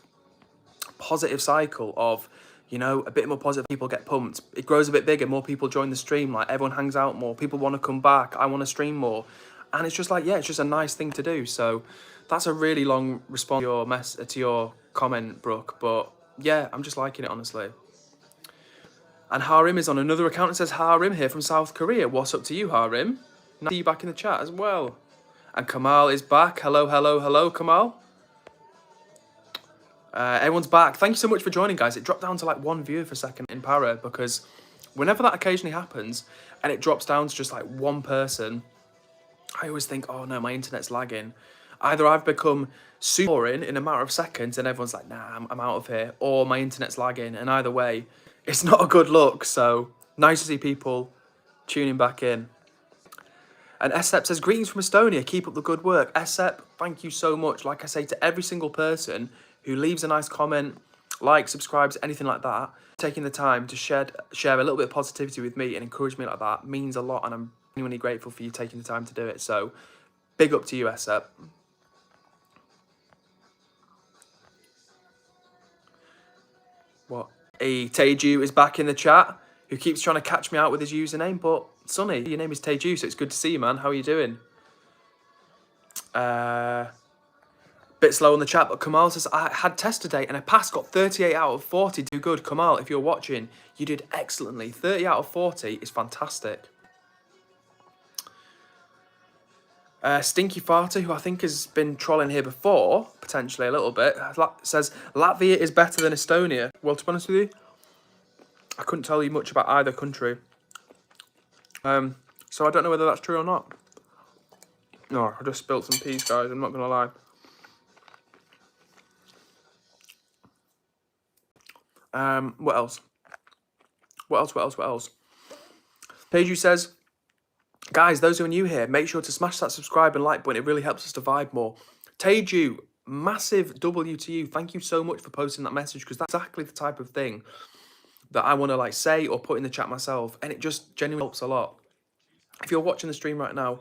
positive cycle of, you know, a bit more positive, people get pumped, it grows a bit bigger, more people join the stream, like everyone hangs out more, people want to come back, I want to stream more, and it's just like, yeah, it's just a nice thing to do. So that's a really long response to your comment, Brooke, but yeah, I'm just liking it, honestly. And Harim is on another account. It says, Harim here from South Korea. What's up to you, Harim? Nice to see you back in the chat as well. And Kamal is back. Hello, hello, hello, Kamal. Everyone's back. Thank you so much for joining, guys. It dropped down to like 1 viewer for a second in Para, because whenever that occasionally happens and it drops down to just like 1 person, I always think, oh no, my internet's lagging. Either I've become super boring in a matter of seconds and everyone's like, nah, I'm out of here, or my internet's lagging, and either way, it's not a good look. So nice to see people tuning back in. And SEP says, greetings from Estonia, keep up the good work. SEP, thank you so much. Like I say to every single person who leaves a nice comment, like, subscribes, anything like that, taking the time to share a little bit of positivity with me and encourage me like that means a lot, and I'm genuinely grateful for you taking the time to do it. So, big up to you, SEP. What? Hey, Teju is back in the chat, who keeps trying to catch me out with his username, but Sonny, your name is Teju, so it's good to see you, man. How are you doing? Bit slow on the chat, but Kamal says, I had test today and I passed, got 38 out of 40. Do good. Kamal, if you're watching, you did excellently. 30 out of 40 is fantastic. Stinky Farter, who I think has been trolling here before, potentially a little bit, says, Latvia is better than Estonia. Well, to be honest with you, I couldn't tell you much about either country. So I don't know whether that's true or not. No, I just spilled some peas, guys. I'm not going to lie. What else? What else? Teju says, guys, those who are new here, make sure to smash that subscribe and like button. It really helps us to vibe more. Teju, massive W to you. Thank you so much for posting that message, because that's exactly the type of thing that I want to like say or put in the chat myself, and it just genuinely helps a lot. If you're watching the stream right now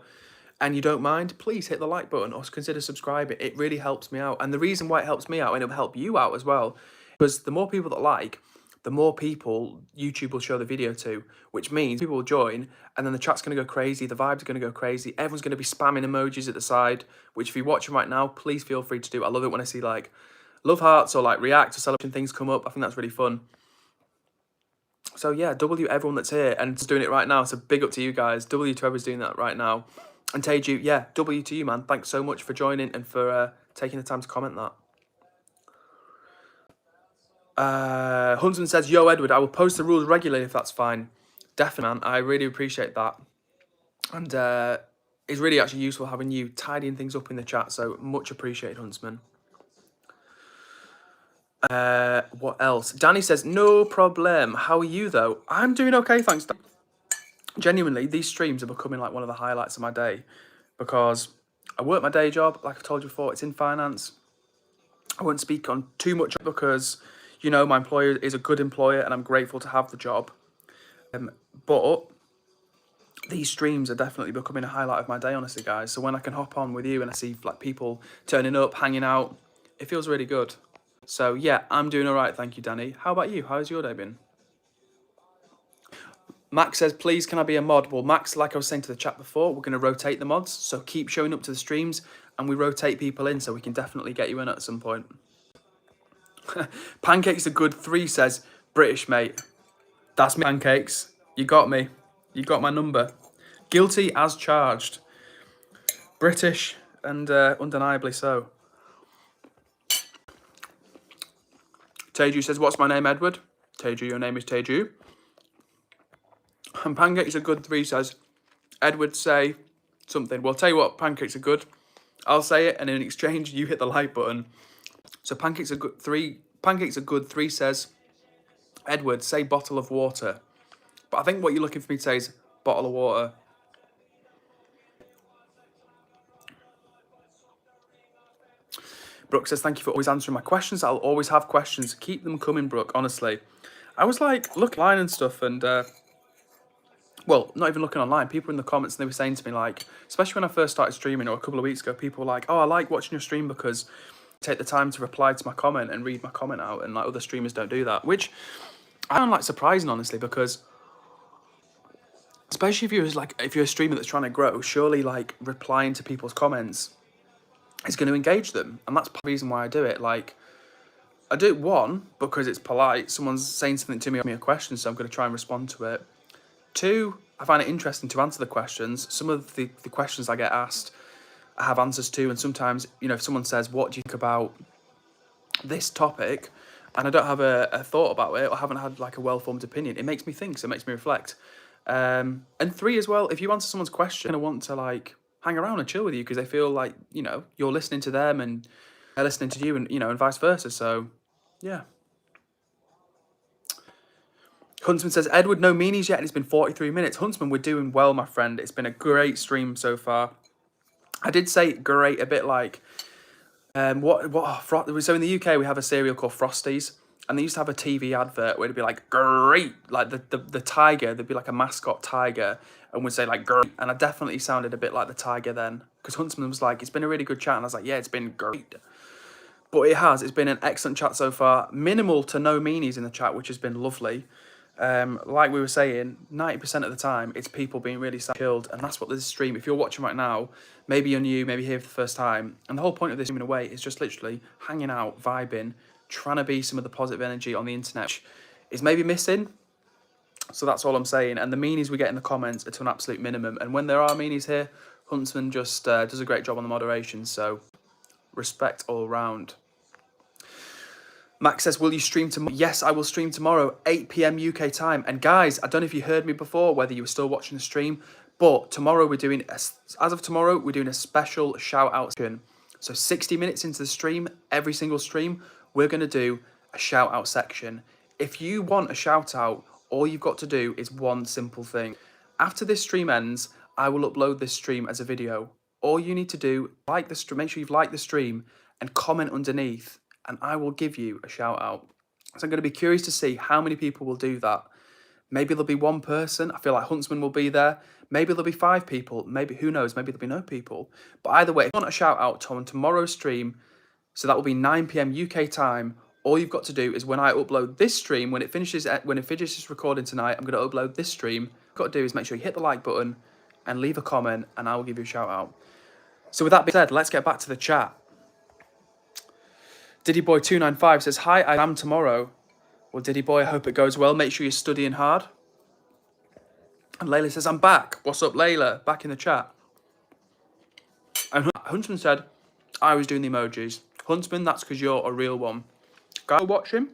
and you don't mind, please hit the like button or consider subscribing. It really helps me out. And the reason why it helps me out, and it'll help you out as well, because the more people that like, the more people YouTube will show the video to, which means people will join, and then the chat's going to go crazy, the vibes are going to go crazy, everyone's going to be spamming emojis at the side, which if you're watching right now, please feel free to do. I love it when I see like love hearts or like react or celebration things come up. I think that's really fun. So yeah, W everyone that's here and doing it right now. So big up to you guys. W to whoever's doing that right now. And Teju, yeah, W to you, man. Thanks so much for joining and for taking the time to comment that. Huntsman says, yo, Edward, I will post the rules regularly if that's fine. Definitely, man. I really appreciate that. And it's really actually useful having you tidying things up in the chat. So much appreciated, Huntsman. What else? Danny says, no problem. How are you, though? I'm doing okay, thanks. Genuinely, these streams are becoming like one of the highlights of my day, because I work my day job, like I've told you before, it's in finance. I won't speak on too much because, you know, my employer is a good employer and I'm grateful to have the job. But these streams are definitely becoming a highlight of my day, honestly, guys. So when I can hop on with you and I see like people turning up, hanging out, it feels really good. So yeah, I'm doing all right, thank you, Danny. How about you? How's your day been? Max says, please, can I be a mod? Well, Max, like I was saying to the chat before, we're going to rotate the mods. So keep showing up to the streams and we rotate people in, so we can definitely get you in at some point. Pancakes are good 3 says, British, mate. That's me, Pancakes. You got me. You got my number. Guilty as charged. British and undeniably so. Teju says, what's my name, Edward? Teju, your name is Teju. And Pancakes are good 3 says, Edward, say something. Well, I'll tell you what, Pancakes are good. I'll say it, and in exchange, you hit the like button. So Pancakes are good 3 says, Edward, say bottle of water. But I think what you're looking for me to say is bottle of water. Brooke says, thank you for always answering my questions. I'll always have questions. Keep them coming, Brooke, honestly. I was like, looking online and stuff, and well, not even looking online. People in the comments, they were saying to me, like, especially when I first started streaming or a couple of weeks ago, people were like, oh, I like watching your stream because I take the time to reply to my comment and read my comment out, and like other streamers don't do that, which I find like surprising, honestly, because especially if you're a streamer that's trying to grow, surely like replying to people's comments is going to engage them, and that's the reason why I do it. Like, I do it, one, because it's polite. Someone's saying something to me, asking me a question, so I'm going to try and respond to it. 2, I find it interesting to answer the questions. Some of the questions I get asked, I have answers to, and sometimes, you know, if someone says, what do you think about this topic, and I don't have a thought about it, or haven't had like a well-formed opinion, it makes me think, so it makes me reflect. And 3 as well, if you answer someone's question, I want to like hang around and chill with you because they feel like, you know, you're listening to them and they're listening to you, and, you know, and vice versa. So, yeah. Huntsman says, Edward, no meanies yet, and it's been 43 minutes. Huntsman, we're doing well, my friend. It's been a great stream so far. I did say great a bit like, so in the UK, we have a cereal called Frosties, and they used to have a TV advert where it'd be like, great, like the tiger, there'd be like a mascot tiger, and would say like, great, and I definitely sounded a bit like the tiger then, because Huntsman was like, it's been a really good chat, and I was like, yeah, it's been great. But it's been an excellent chat so far. Minimal to no meanies in the chat, which has been lovely. Like we were saying, 90% of the time, it's people being really killed, and that's what this stream, if you're watching right now, maybe you're new, maybe here for the first time, and the whole point of this stream in a way is just literally hanging out, vibing, trying to be some of the positive energy on the internet, which is maybe missing. So that's all I'm saying, and the meanies we get in the comments are to an absolute minimum, and when there are meanies here, Huntsman just does a great job on the moderation, so respect all round. Max says, will you stream tomorrow? Yes, I will stream tomorrow, 8 p.m. UK time. And guys, I don't know if you heard me before, whether you were still watching the stream, but tomorrow we're doing, as of tomorrow, we're doing a special shout-out section. So 60 minutes into the stream, every single stream, we're going to do a shout-out section. If you want a shout-out, all you've got to do is one simple thing. After this stream ends, I will upload this stream as a video. All you need to do, like the stream, make sure you've liked the stream, and comment underneath, and I will give you a shout out. So I'm going to be curious to see how many people will do that. Maybe there'll be one person. I feel like Huntsman will be there. Maybe there'll be 5 people. Maybe, who knows, maybe there'll be no people. But either way, if you want a shout out on tomorrow's stream, so that will be 9 p.m. UK time, all you've got to do is when I upload this stream, when it finishes recording tonight, I'm going to upload this stream. What you've got to do is make sure you hit the like button and leave a comment, and I will give you a shout out. So with that being said, let's get back to the chat. Diddyboy295 says, hi, I am tomorrow. Well, Diddyboy, I hope it goes well. Make sure you're studying hard. And Layla says, I'm back. What's up, Layla? Back in the chat. And Huntsman said, I was doing the emojis. Huntsman, that's because you're a real one. Guys, you're watching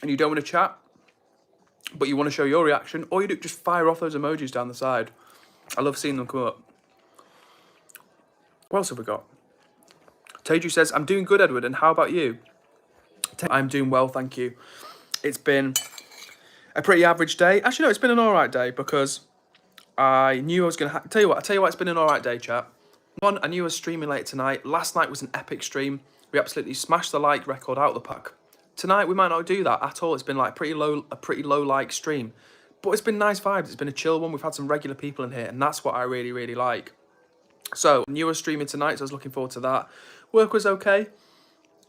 and you don't want to chat, but you want to show your reaction, all you do, just fire off those emojis down the side. I love seeing them come up. What else have we got? Teju says, I'm doing good, Edward, and how about you? I'm doing well, thank you. It's been a pretty average day. Actually, no, it's been an all right day because I knew I was going to... Tell you what, it's been an all right day, chat. One, I knew I was streaming late tonight. Last night was an epic stream. We absolutely smashed the like record out of the park. Tonight, we might not do that at all. It's been like a pretty low like stream. But it's been nice vibes. It's been a chill one. We've had some regular people in here, and that's what I really, really like. So, I knew I was streaming tonight, so I was looking forward to that. Work was okay.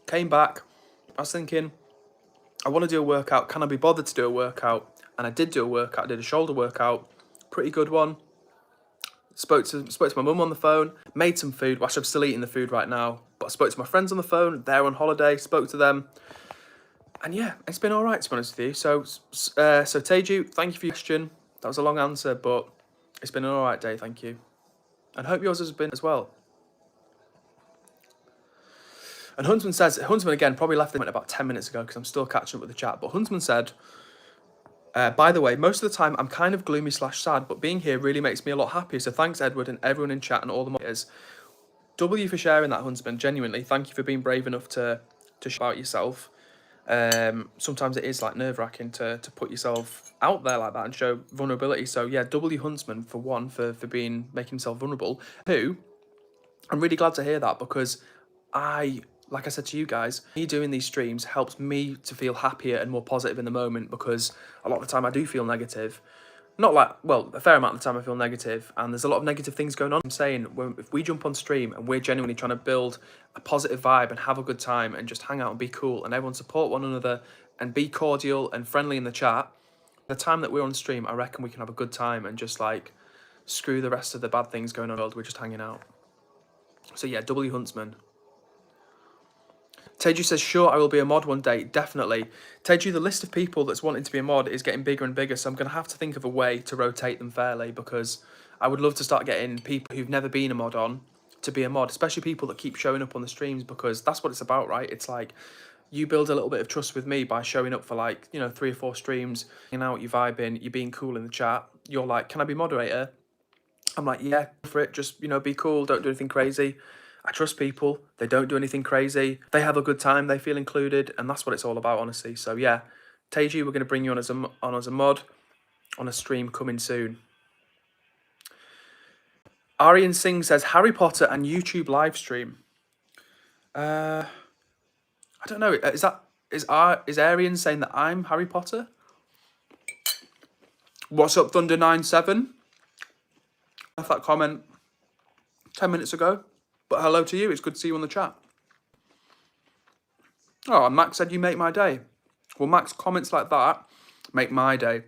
Came back. I was thinking, I want to do a workout. Can I be bothered to do a workout? And I did do a workout. I did a shoulder workout. Pretty good one. Spoke to my mum on the phone. Made some food. Well, actually, I'm still eating the food right now. But I spoke to my friends on the phone. They're on holiday. Spoke to them. And yeah, it's been all right, to be honest with you. So Teju, thank you for your question. That was a long answer, but it's been an all right day. Thank you. And hope yours has been as well. And Huntsman again, probably left them about 10 minutes ago because I'm still catching up with the chat. But Huntsman said, by the way, most of the time I'm kind of gloomy / sad, but being here really makes me a lot happier. So thanks, Edward, and everyone in chat and all the moderators. W for sharing that, Huntsman. Genuinely, thank you for being brave enough to share about yourself. Sometimes it is like nerve-wracking to put yourself out there like that and show vulnerability. So yeah, W Huntsman for one, for making himself vulnerable. 2, I'm really glad to hear that because like I said to you guys, me doing these streams helps me to feel happier and more positive in the moment because a lot of the time I do feel negative. Not like, well, a fair amount of the time I feel negative, and there's a lot of negative things going on. I'm saying, if we jump on stream and we're genuinely trying to build a positive vibe and have a good time and just hang out and be cool and everyone support one another and be cordial and friendly in the chat, the time that we're on stream, I reckon we can have a good time and just like screw the rest of the bad things going on in the world. We're just hanging out. So yeah, W Huntsman. Teju says, sure, I will be a mod one day. Definitely. Teju, the list of people that's wanting to be a mod is getting bigger and bigger, so I'm going to have to think of a way to rotate them fairly because I would love to start getting people who've never been a mod on to be a mod, especially people that keep showing up on the streams because that's what it's about, right? It's like you build a little bit of trust with me by showing up for like, 3 or 4 streams, hanging out, you're vibing, you're being cool in the chat. You're like, can I be moderator? I'm like, yeah, go for it. Just, be cool. Don't do anything crazy. I trust people. They don't do anything crazy. They have a good time. They feel included. And that's what it's all about, honestly. So, yeah, Teju, we're going to bring you on as a mod on a stream coming soon. Aryan Singh says Harry Potter and YouTube live stream. I don't know. Is Aryan saying that I'm Harry Potter? What's up, Thunder97? Left that comment 10 minutes ago. But hello to you. It's good to see you on the chat. Oh, and Max said you make my day. Well, Max, comments like that make my day.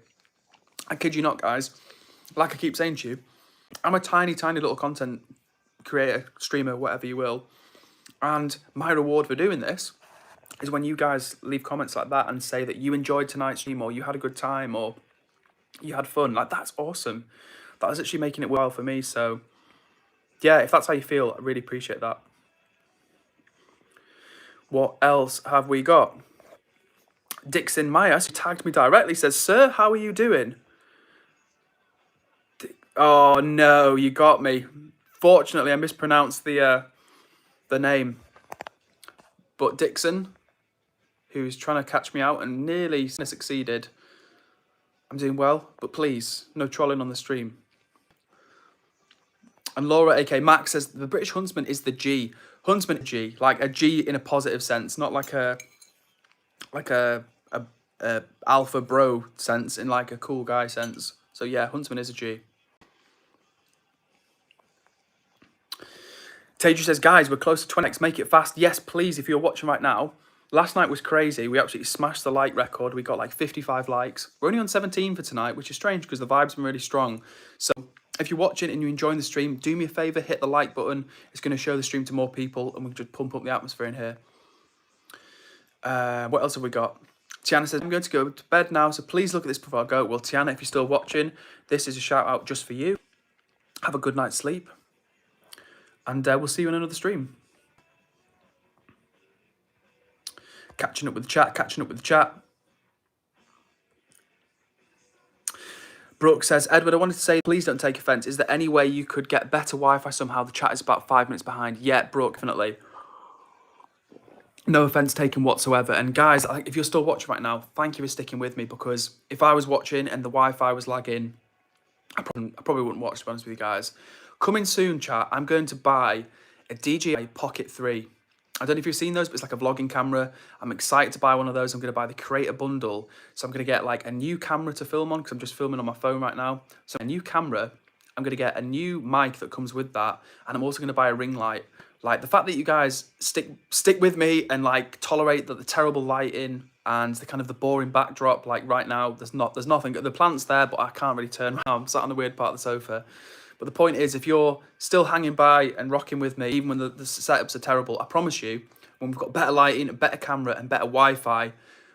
I kid you not, guys. Like I keep saying to you, I'm a tiny, tiny little content creator, streamer, whatever you will. And my reward for doing this is when you guys leave comments like that and say that you enjoyed tonight's stream, or you had a good time, or you had fun. Like, that's awesome. That is actually making it well for me. So, yeah, if that's how you feel, I really appreciate that. What else have we got? Dixon Myers, who tagged me directly, says, "Sir, how are you doing?" Oh, no, you got me. Fortunately, I mispronounced the name. But Dixon, who's trying to catch me out and nearly succeeded, I'm doing well, but please, no trolling on the stream. And Laura, aka Max, says the British Huntsman is the G. Huntsman G, like a G in a positive sense, not like a alpha bro sense, in like a cool guy sense. So yeah, Huntsman is a G. Teju says, guys, we're close to 20x. Make it fast. Yes, please, if you're watching right now. Last night was crazy. We absolutely smashed the like record. We got like 55 likes. We're only on 17 for tonight, which is strange because the vibe's been really strong. So if you're watching and you're enjoying the stream, do me a favour, hit the like button. It's going to show the stream to more people and we'll just pump up the atmosphere in here. What else have we got? Tiana says, I'm going to go to bed now, so please look at this before I go. Well, Tiana, if you're still watching, this is a shout out just for you. Have a good night's sleep. And we'll see you in another stream. Catching up with the chat. Brooke says, Edward, I wanted to say, please don't take offence. Is there any way you could get better Wi-Fi somehow? The chat is about 5 minutes behind. Yeah, Brooke, definitely. No offence taken whatsoever. And guys, if you're still watching right now, thank you for sticking with me, because if I was watching and the Wi-Fi was lagging, I probably wouldn't watch, to be honest with you guys. Coming soon, chat, I'm going to buy a DJI Pocket 3. I don't know if you've seen those, but it's like a vlogging camera. I'm excited to buy one of those. I'm going to buy the creator bundle. So I'm going to get like a new camera to film on, because I'm just filming on my phone right now. So a new camera, I'm going to get a new mic that comes with that. And I'm also going to buy a ring light. Like, the fact that you guys stick with me and like tolerate the terrible lighting and the kind of the boring backdrop. Like right now, there's nothing. The plant's there, but I can't really turn around. I'm sat on the weird part of the sofa. But the point is, if you're still hanging by and rocking with me, even when the setups are terrible, I promise you, when we've got better lighting, a better camera and better Wi-Fi,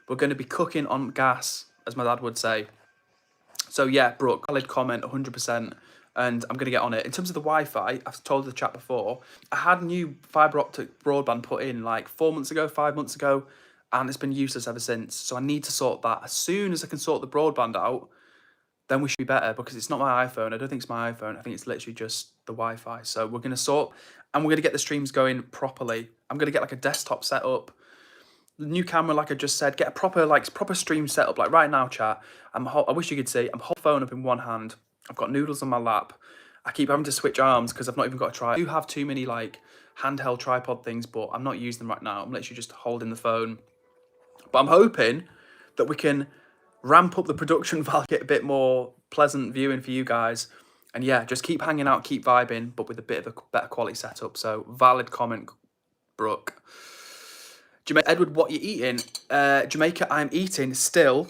we're going to be cooking on gas, as my dad would say. So yeah, Brooke, valid comment, 100%. And I'm going to get on it. In terms of the Wi-Fi, I've told the chat before, I had new fibre optic broadband put in like 4 months ago, 5 months ago, and it's been useless ever since. So I need to sort that. As soon as I can sort the broadband out, then we should be better, because it's not my iPhone. I don't think it's my iPhone. I think it's literally just the Wi-Fi. So we're going to sort, and we're going to get the streams going properly. I'm going to get like a desktop setup, the new camera, like I just said, get a proper stream setup. Like right now, chat, I wish you could see, I'm holding the phone up in one hand. I've got noodles on my lap. I keep having to switch arms because I've not even got a tripod. I do have too many like handheld tripod things, but I'm not using them right now. I'm literally just holding the phone. But I'm hoping that we can ramp up the production value, get a bit more pleasant viewing for you guys. And yeah, just keep hanging out, keep vibing, but with a bit of a better quality setup. So valid comment, Brooke. Jamaica, Edward, what you eating? Jamaica, I'm eating still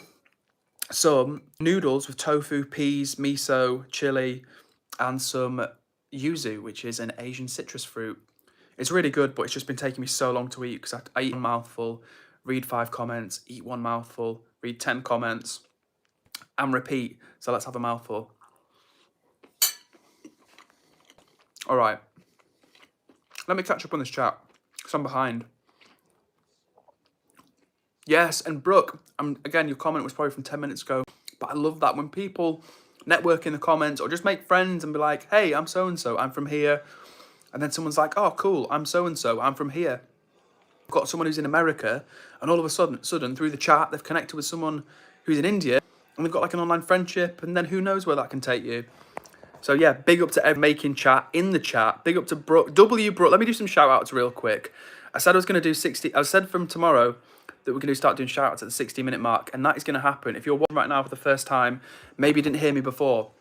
some noodles with tofu, peas, miso, chili, and some yuzu, which is an Asian citrus fruit. It's really good, but it's just been taking me so long to eat, because I eat one mouthful, read 5 comments, eat one mouthful, read 10 comments, and repeat. So let's have a mouthful. All right. Let me catch up on this chat, because I'm behind. Yes, and Brooke, again, your comment was probably from 10 minutes ago, but I love that when people network in the comments or just make friends and be like, hey, I'm so-and-so, I'm from here. And then someone's like, oh, cool, I'm so-and-so, I'm from here. got someone who's in America, and all of a sudden through the chat, they've connected with someone who's in India, and they've got like an online friendship, and then who knows where that can take you. So yeah, big up to everyone making chat in the chat. Big up to Brooke. Brooke. Let me do some shout outs real quick. I said I was going to do 60. I said from tomorrow that we're going to start doing shout outs at the 60-minute mark, and that is going to happen. If you're watching right now for the first time, maybe you didn't hear me before.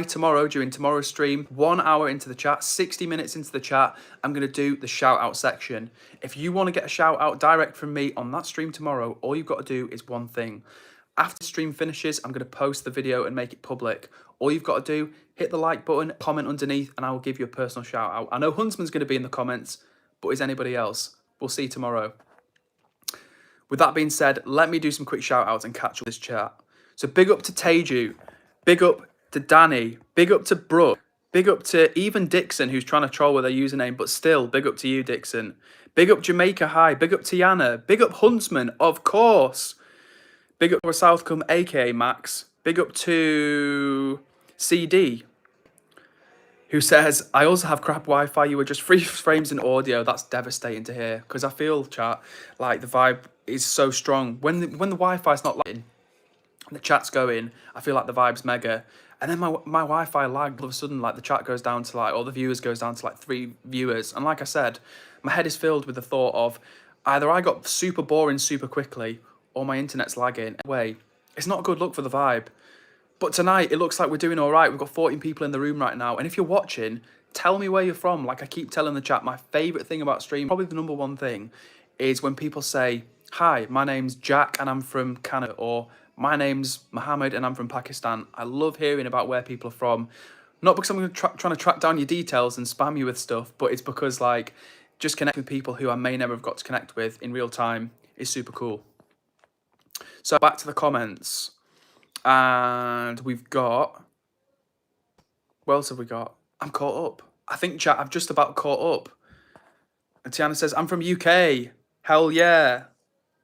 Tomorrow, during tomorrow's stream, 1 hour into the chat, 60 minutes into the chat, I'm going to do the shout out section. If you want to get a shout out direct from me on that stream tomorrow, all you've got to do is one thing. After the stream finishes, I'm going to post the video and make it public. All you've got to do, hit the like button, comment underneath, and I will give you a personal shout out. I know Huntsman's going to be in the comments, but is anybody else? We'll see you tomorrow. With that being said, let me do some quick shout outs and catch up this chat. So big up to Teju, big up to Danny, big up to Brooke, big up to even Dixon, who's trying to troll with their username, but still, big up to you, Dixon. Big up Jamaica High, big up Tiana, big up Huntsman, of course. Big up to Southcombe, aka Max. Big up to CD, who says, I also have crap Wi-Fi. You were just freeze frames in audio. That's devastating to hear, because I feel, chat, like the vibe is so strong. When the Wi-Fi's not lighting, and the chat's going, I feel like the vibe's mega. And then my Wi-Fi lagged. All of a sudden, like the chat goes down to like, or the viewers goes down to like 3 viewers. And like I said, my head is filled with the thought of either I got super boring super quickly, or my internet's lagging. Anyway, it's not a good look for the vibe. But tonight, it looks like we're doing all right. We've got 14 people in the room right now. And if you're watching, tell me where you're from. Like I keep telling the chat, my favourite thing about stream, probably the number one thing, is when people say, hi, my name's Jack and I'm from Canada, or my name's Mohammed and I'm from Pakistan. I love hearing about where people are from. Not because I'm trying to track down your details and spam you with stuff, but it's because like just connecting with people who I may never have got to connect with in real time is super cool. So back to the comments. And we've got, what else have we got? I'm caught up. I think, chat, I've just about caught up. And Tiana says, I'm from UK. Hell yeah.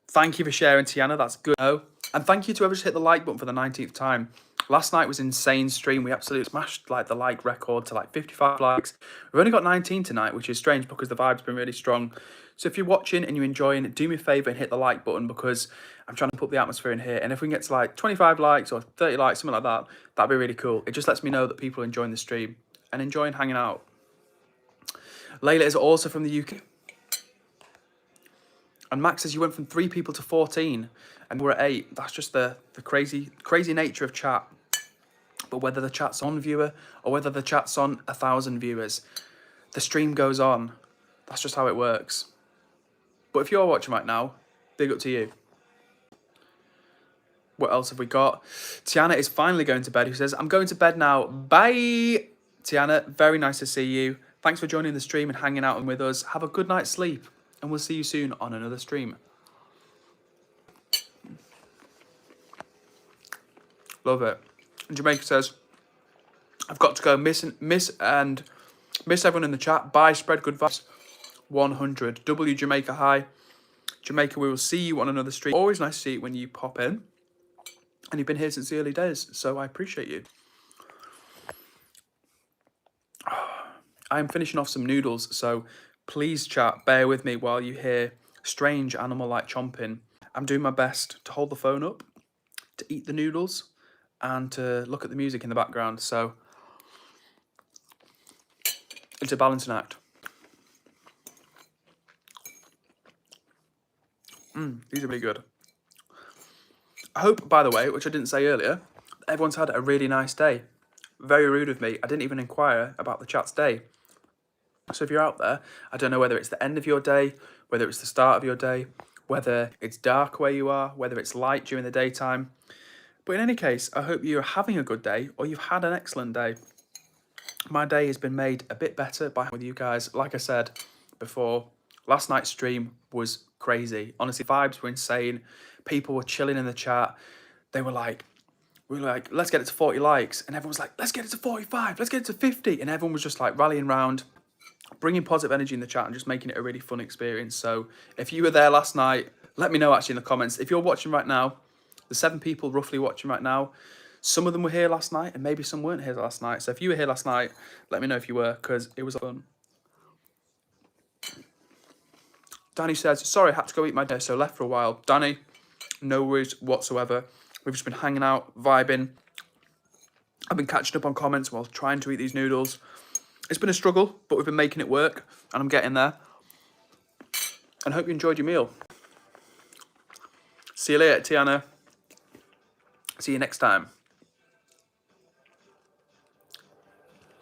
Thank you for sharing, Tiana. That's good. Oh, and thank you to whoever just hit the like button for the 19th time. Last night was insane stream. We absolutely smashed like the like record to like 55 likes. We've only got 19 tonight, which is strange because the vibe's been really strong. So if you're watching and you're enjoying, do me a favour and hit the like button, because I'm trying to put the atmosphere in here. And if we can get to like 25 likes or 30 likes, something like that, that'd be really cool. It just lets me know that people are enjoying the stream and enjoying hanging out. Layla is also from the UK. And Max says you went from 3 people to 14 and we're at 8. That's just the crazy nature of chat. But whether the chat's on viewer or whether the chat's on 1,000 viewers, the stream goes on. That's just how it works. But if you're watching right now, big up to you. What else have we got? Tiana is finally going to bed, who says, I'm going to bed now. Bye. Tiana, very nice to see you. Thanks for joining the stream and hanging out with us. Have a good night's sleep. And we'll see you soon on another stream. Love it. And Jamaica says, I've got to go. Miss everyone in the chat. Bye. Spread good vibes. 100. W Jamaica High. Jamaica, we will see you on another stream. Always nice to see you when you pop in. And you've been here since the early days, so I appreciate you. I'm finishing off some noodles, so please, chat, bear with me while you hear strange animal-like chomping. I'm doing my best to hold the phone up, to eat the noodles, and to look at the music in the background, so it's a balancing act. These are really good. I hope, by the way, which I didn't say earlier, everyone's had a really nice day. Very rude of me. I didn't even inquire about the chat's day. So if you're out there, I don't know whether it's the end of your day, whether it's the start of your day, whether it's dark where you are, whether it's light during the daytime. But in any case, I hope you're having a good day or you've had an excellent day. My day has been made a bit better by with you guys. Like I said before, last night's stream was crazy. Honestly, vibes were insane. People were chilling in the chat. We were like, let's get it to 40 likes. And everyone was like, let's get it to 45. Let's get it to 50. And everyone was just like rallying around, bringing positive energy in the chat and just making it a really fun experience. So if you were there last night, let me know actually in the comments. If you're watching right now, the 7 people roughly watching right now, some of them were here last night and maybe some weren't here last night. So if you were here last night, let me know if you were, because it was fun. Danny says, sorry, I had to go eat my dinner, so left for a while. Danny, no worries whatsoever. We've just been hanging out, vibing. I've been catching up on comments while trying to eat these noodles. It's been a struggle, but we've been making it work, and I'm getting there. And I hope you enjoyed your meal. See you later, Tiana. See you next time.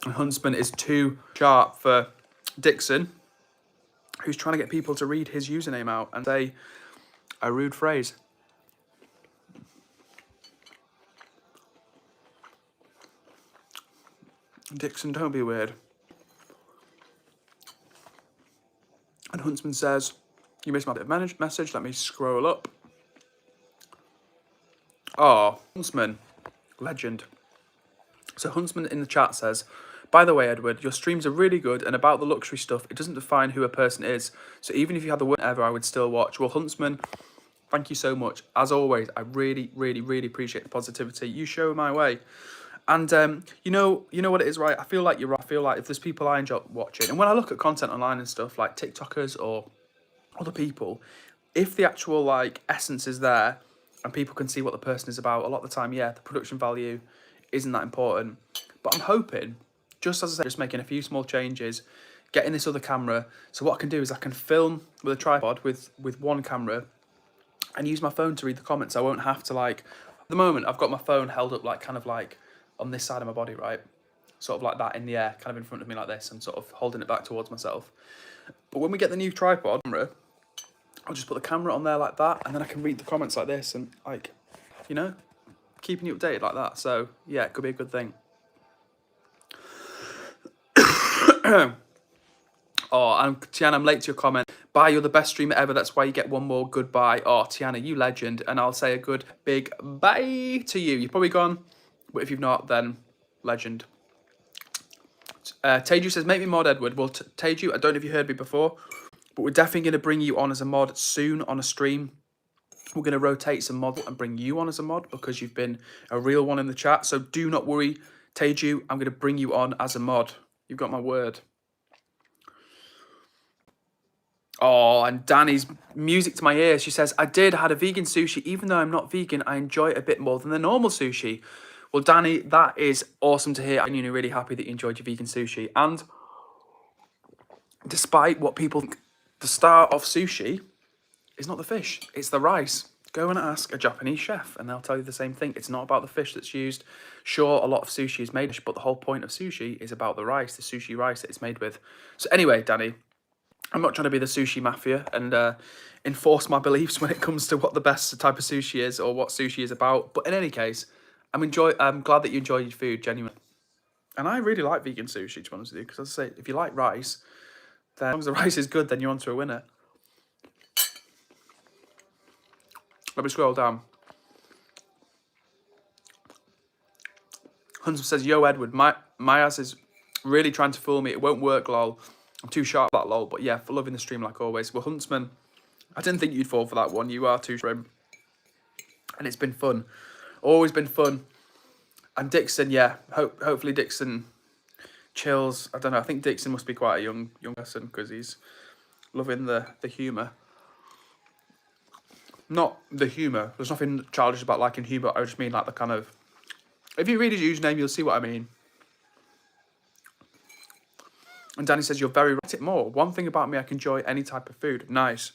And Huntsman is too sharp for Dixon, who's trying to get people to read his username out and say a rude phrase. Dixon, don't be weird. And Huntsman says, you missed my message. Let me scroll up. Oh, Huntsman, legend. So Huntsman in the chat says, by the way, Edward, your streams are really good, and about the luxury stuff, it doesn't define who a person is. So even if you had the word ever, I would still watch. Well, Huntsman, thank you so much. As always, I really, really, really appreciate the positivity you show my way. And you know what it is, right? I feel like you're right. I feel like if there's people I enjoy watching, and when I look at content online and stuff like TikTokers or other people, if the actual like essence is there and people can see what the person is about, a lot of the time, yeah, the production value isn't that important. But I'm hoping, just as I said, just making a few small changes, getting this other camera. So what I can do is I can film with a tripod with one camera and use my phone to read the comments. I won't have to like, at the moment, I've got my phone held up like kind of like on this side of my body, right? Sort of like that in the air, kind of in front of me like this, and sort of holding it back towards myself. But when we get the new tripod camera, I'll just put the camera on there like that, and then I can read the comments like this, and like, you know, keeping you updated like that. So yeah, it could be a good thing. Oh, and Tiana, I'm late to your comment. Bye, you're the best streamer ever. That's why you get one more. Goodbye. Oh, Tiana, you legend. And I'll say a good big bye to you. You've probably gone, but if you've not, then legend. Teju says, make me mod, Edward. Well, Teju, I don't know if you heard me before, but we're definitely going to bring you on as a mod soon on a stream. We're going to rotate some mod and bring you on as a mod because you've been a real one in the chat. So do not worry, Teju. I'm going to bring you on as a mod. You've got my word. Oh, and Danny's music to my ears. She says, I had a vegan sushi. Even though I'm not vegan, I enjoy it a bit more than the normal sushi. Well, Danny, that is awesome to hear. I'm really happy that you enjoyed your vegan sushi. And despite what people think, the star of sushi is not the fish, it's the rice. Go and ask a Japanese chef and they'll tell you the same thing. It's not about the fish that's used. Sure, a lot of sushi is made, but the whole point of sushi is about the rice, the sushi rice that it's made with. So anyway, Danny, I'm not trying to be the sushi mafia and enforce my beliefs when it comes to what the best type of sushi is or what sushi is about. But in any case, I'm glad that you enjoyed your food, genuinely. And I really like vegan sushi, to be honest with you, because as I say, if you like rice, then as long as the rice is good, then you're onto a winner. Let me scroll down. Huntsman says, yo, Edward, my ass is really trying to fool me. It won't work, lol. I'm too sharp for that, lol. But yeah, for loving the stream like always. Well, Huntsman, I didn't think you'd fall for that one. You are too shrimp. And it's been fun. Always been fun. And Dixon, yeah, hopefully Dixon chills. I don't know. I think Dixon must be quite a young person because he's loving the humour. Not the humour. There's nothing childish about liking humour. I just mean like the kind of... If you read his username, you'll see what I mean. And Danny says, you're very right. It more. One thing about me, I can enjoy any type of food. Nice.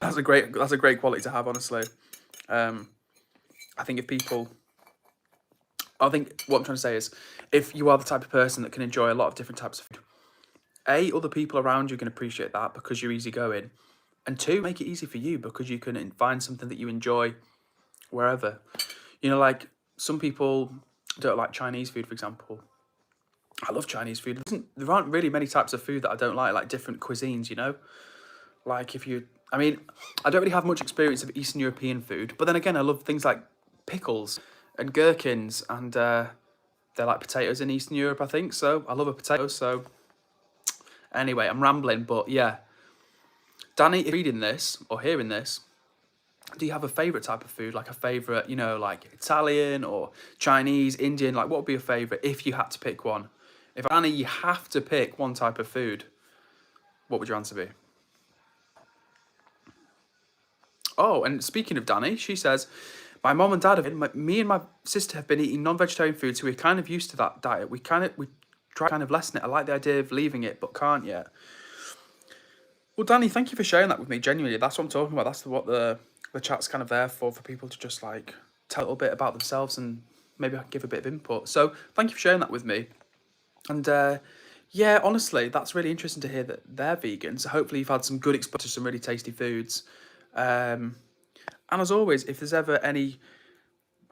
That's a great quality to have, honestly. I think what I'm trying to say is, if you are the type of person that can enjoy a lot of different types of food, A, other people around you can appreciate that because you're easygoing. And two, make it easy for you because you can find something that you enjoy wherever. You know, like some people don't like Chinese food, for example. I love Chinese food. There aren't really many types of food that I don't like different cuisines, you know? Like I don't really have much experience of Eastern European food, but then again, I love things like pickles and gherkins, and they're like potatoes in Eastern Europe, I think. So I love a potato. So anyway, I'm rambling, but yeah. Danny, if you're reading this or hearing this, do you have a favourite type of food? Like a favourite, you know, like Italian or Chinese, Indian? Like what would be a favourite if you had to pick one? If Danny, you have to pick one type of food, what would your answer be? Oh, and speaking of Danny, she says, my mom and dad me and my sister have been eating non-vegetarian food, so we're kind of used to that diet. We try to kind of lessen it. I like the idea of leaving it, but can't yet. Well, Danny, thank you for sharing that with me. Genuinely, that's what I'm talking about. That's what the chat's kind of there for people to just like tell a little bit about themselves and maybe I can give a bit of input. So thank you for sharing that with me. And yeah, honestly, that's really interesting to hear that they're vegan. So hopefully you've had some good exposure to some really tasty foods. And as always, if there's ever any,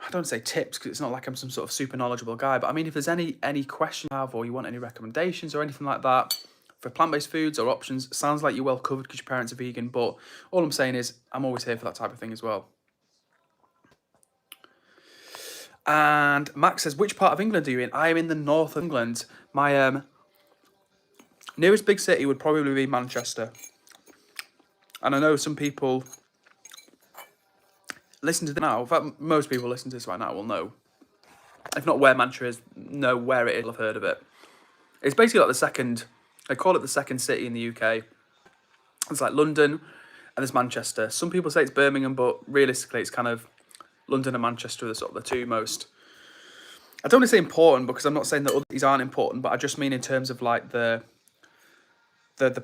I don't say tips because it's not like I'm some sort of super knowledgeable guy, but I mean, if there's any questions you have or you want any recommendations or anything like that for plant-based foods or options, sounds like you're well covered because your parents are vegan, but all I'm saying is I'm always here for that type of thing as well. And Max says, which part of England are you in? I am in the north of England. My nearest big city would probably be Manchester. And I know some people listen to this now. In fact, most people listen to this right now will know. If not where Manchester is, know where it is. I've heard of it. It's basically like the second, they call it the second city in the UK. It's like London and there's Manchester. Some people say it's Birmingham, but realistically it's kind of London and Manchester are the sort of the two most, I don't want to say important because I'm not saying that other cities aren't important, but I just mean in terms of like the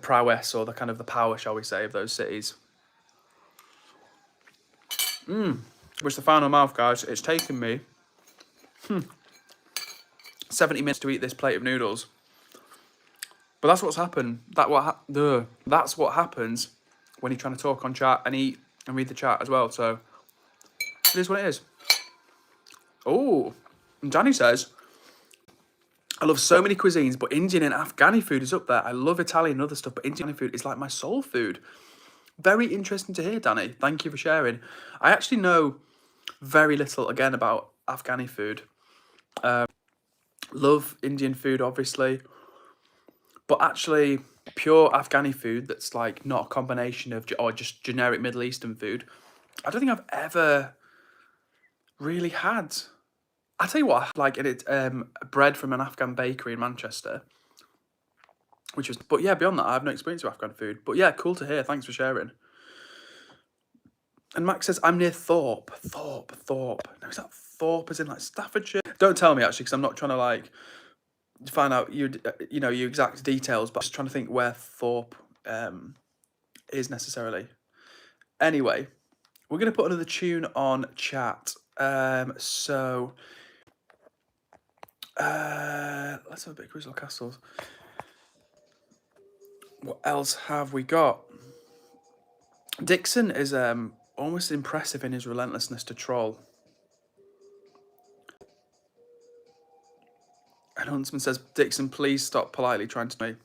prowess or the kind of the power, shall we say, of those cities. Which the final mouth, guys, it's taken me 70 minutes to eat this plate of noodles. But that's what's happened. That's what happens when you're trying to talk on chat and eat and read the chat as well. So it is what it is. Oh, and Danny says, I love so many cuisines, but Indian and Afghani food is up there. I love Italian and other stuff, but Indian food is like my soul food. Very interesting to hear, Danny. Thank you for sharing. I actually know very little, again, about Afghani food. Love Indian food, obviously. But actually, pure Afghani food that's like not a combination of, or just generic Middle Eastern food, I don't think I've ever really had. I tell you what, I had like bread from an Afghan bakery in Manchester, which was, but yeah, beyond that, I have no experience with Afghan food. But yeah, cool to hear. Thanks for sharing. And Max says, I'm near Thorpe. Thorpe. No, is that Thorpe as in like Staffordshire? Don't tell me actually, because I'm not trying to like find out your exact details, but I'm just trying to think where Thorpe is necessarily. Anyway, we're going to put another tune on chat. So let's have a bit of Crystal Castles. What else have we got? Dixon is almost impressive in his relentlessness to troll. And Huntsman says, Dixon, please stop politely trying to me.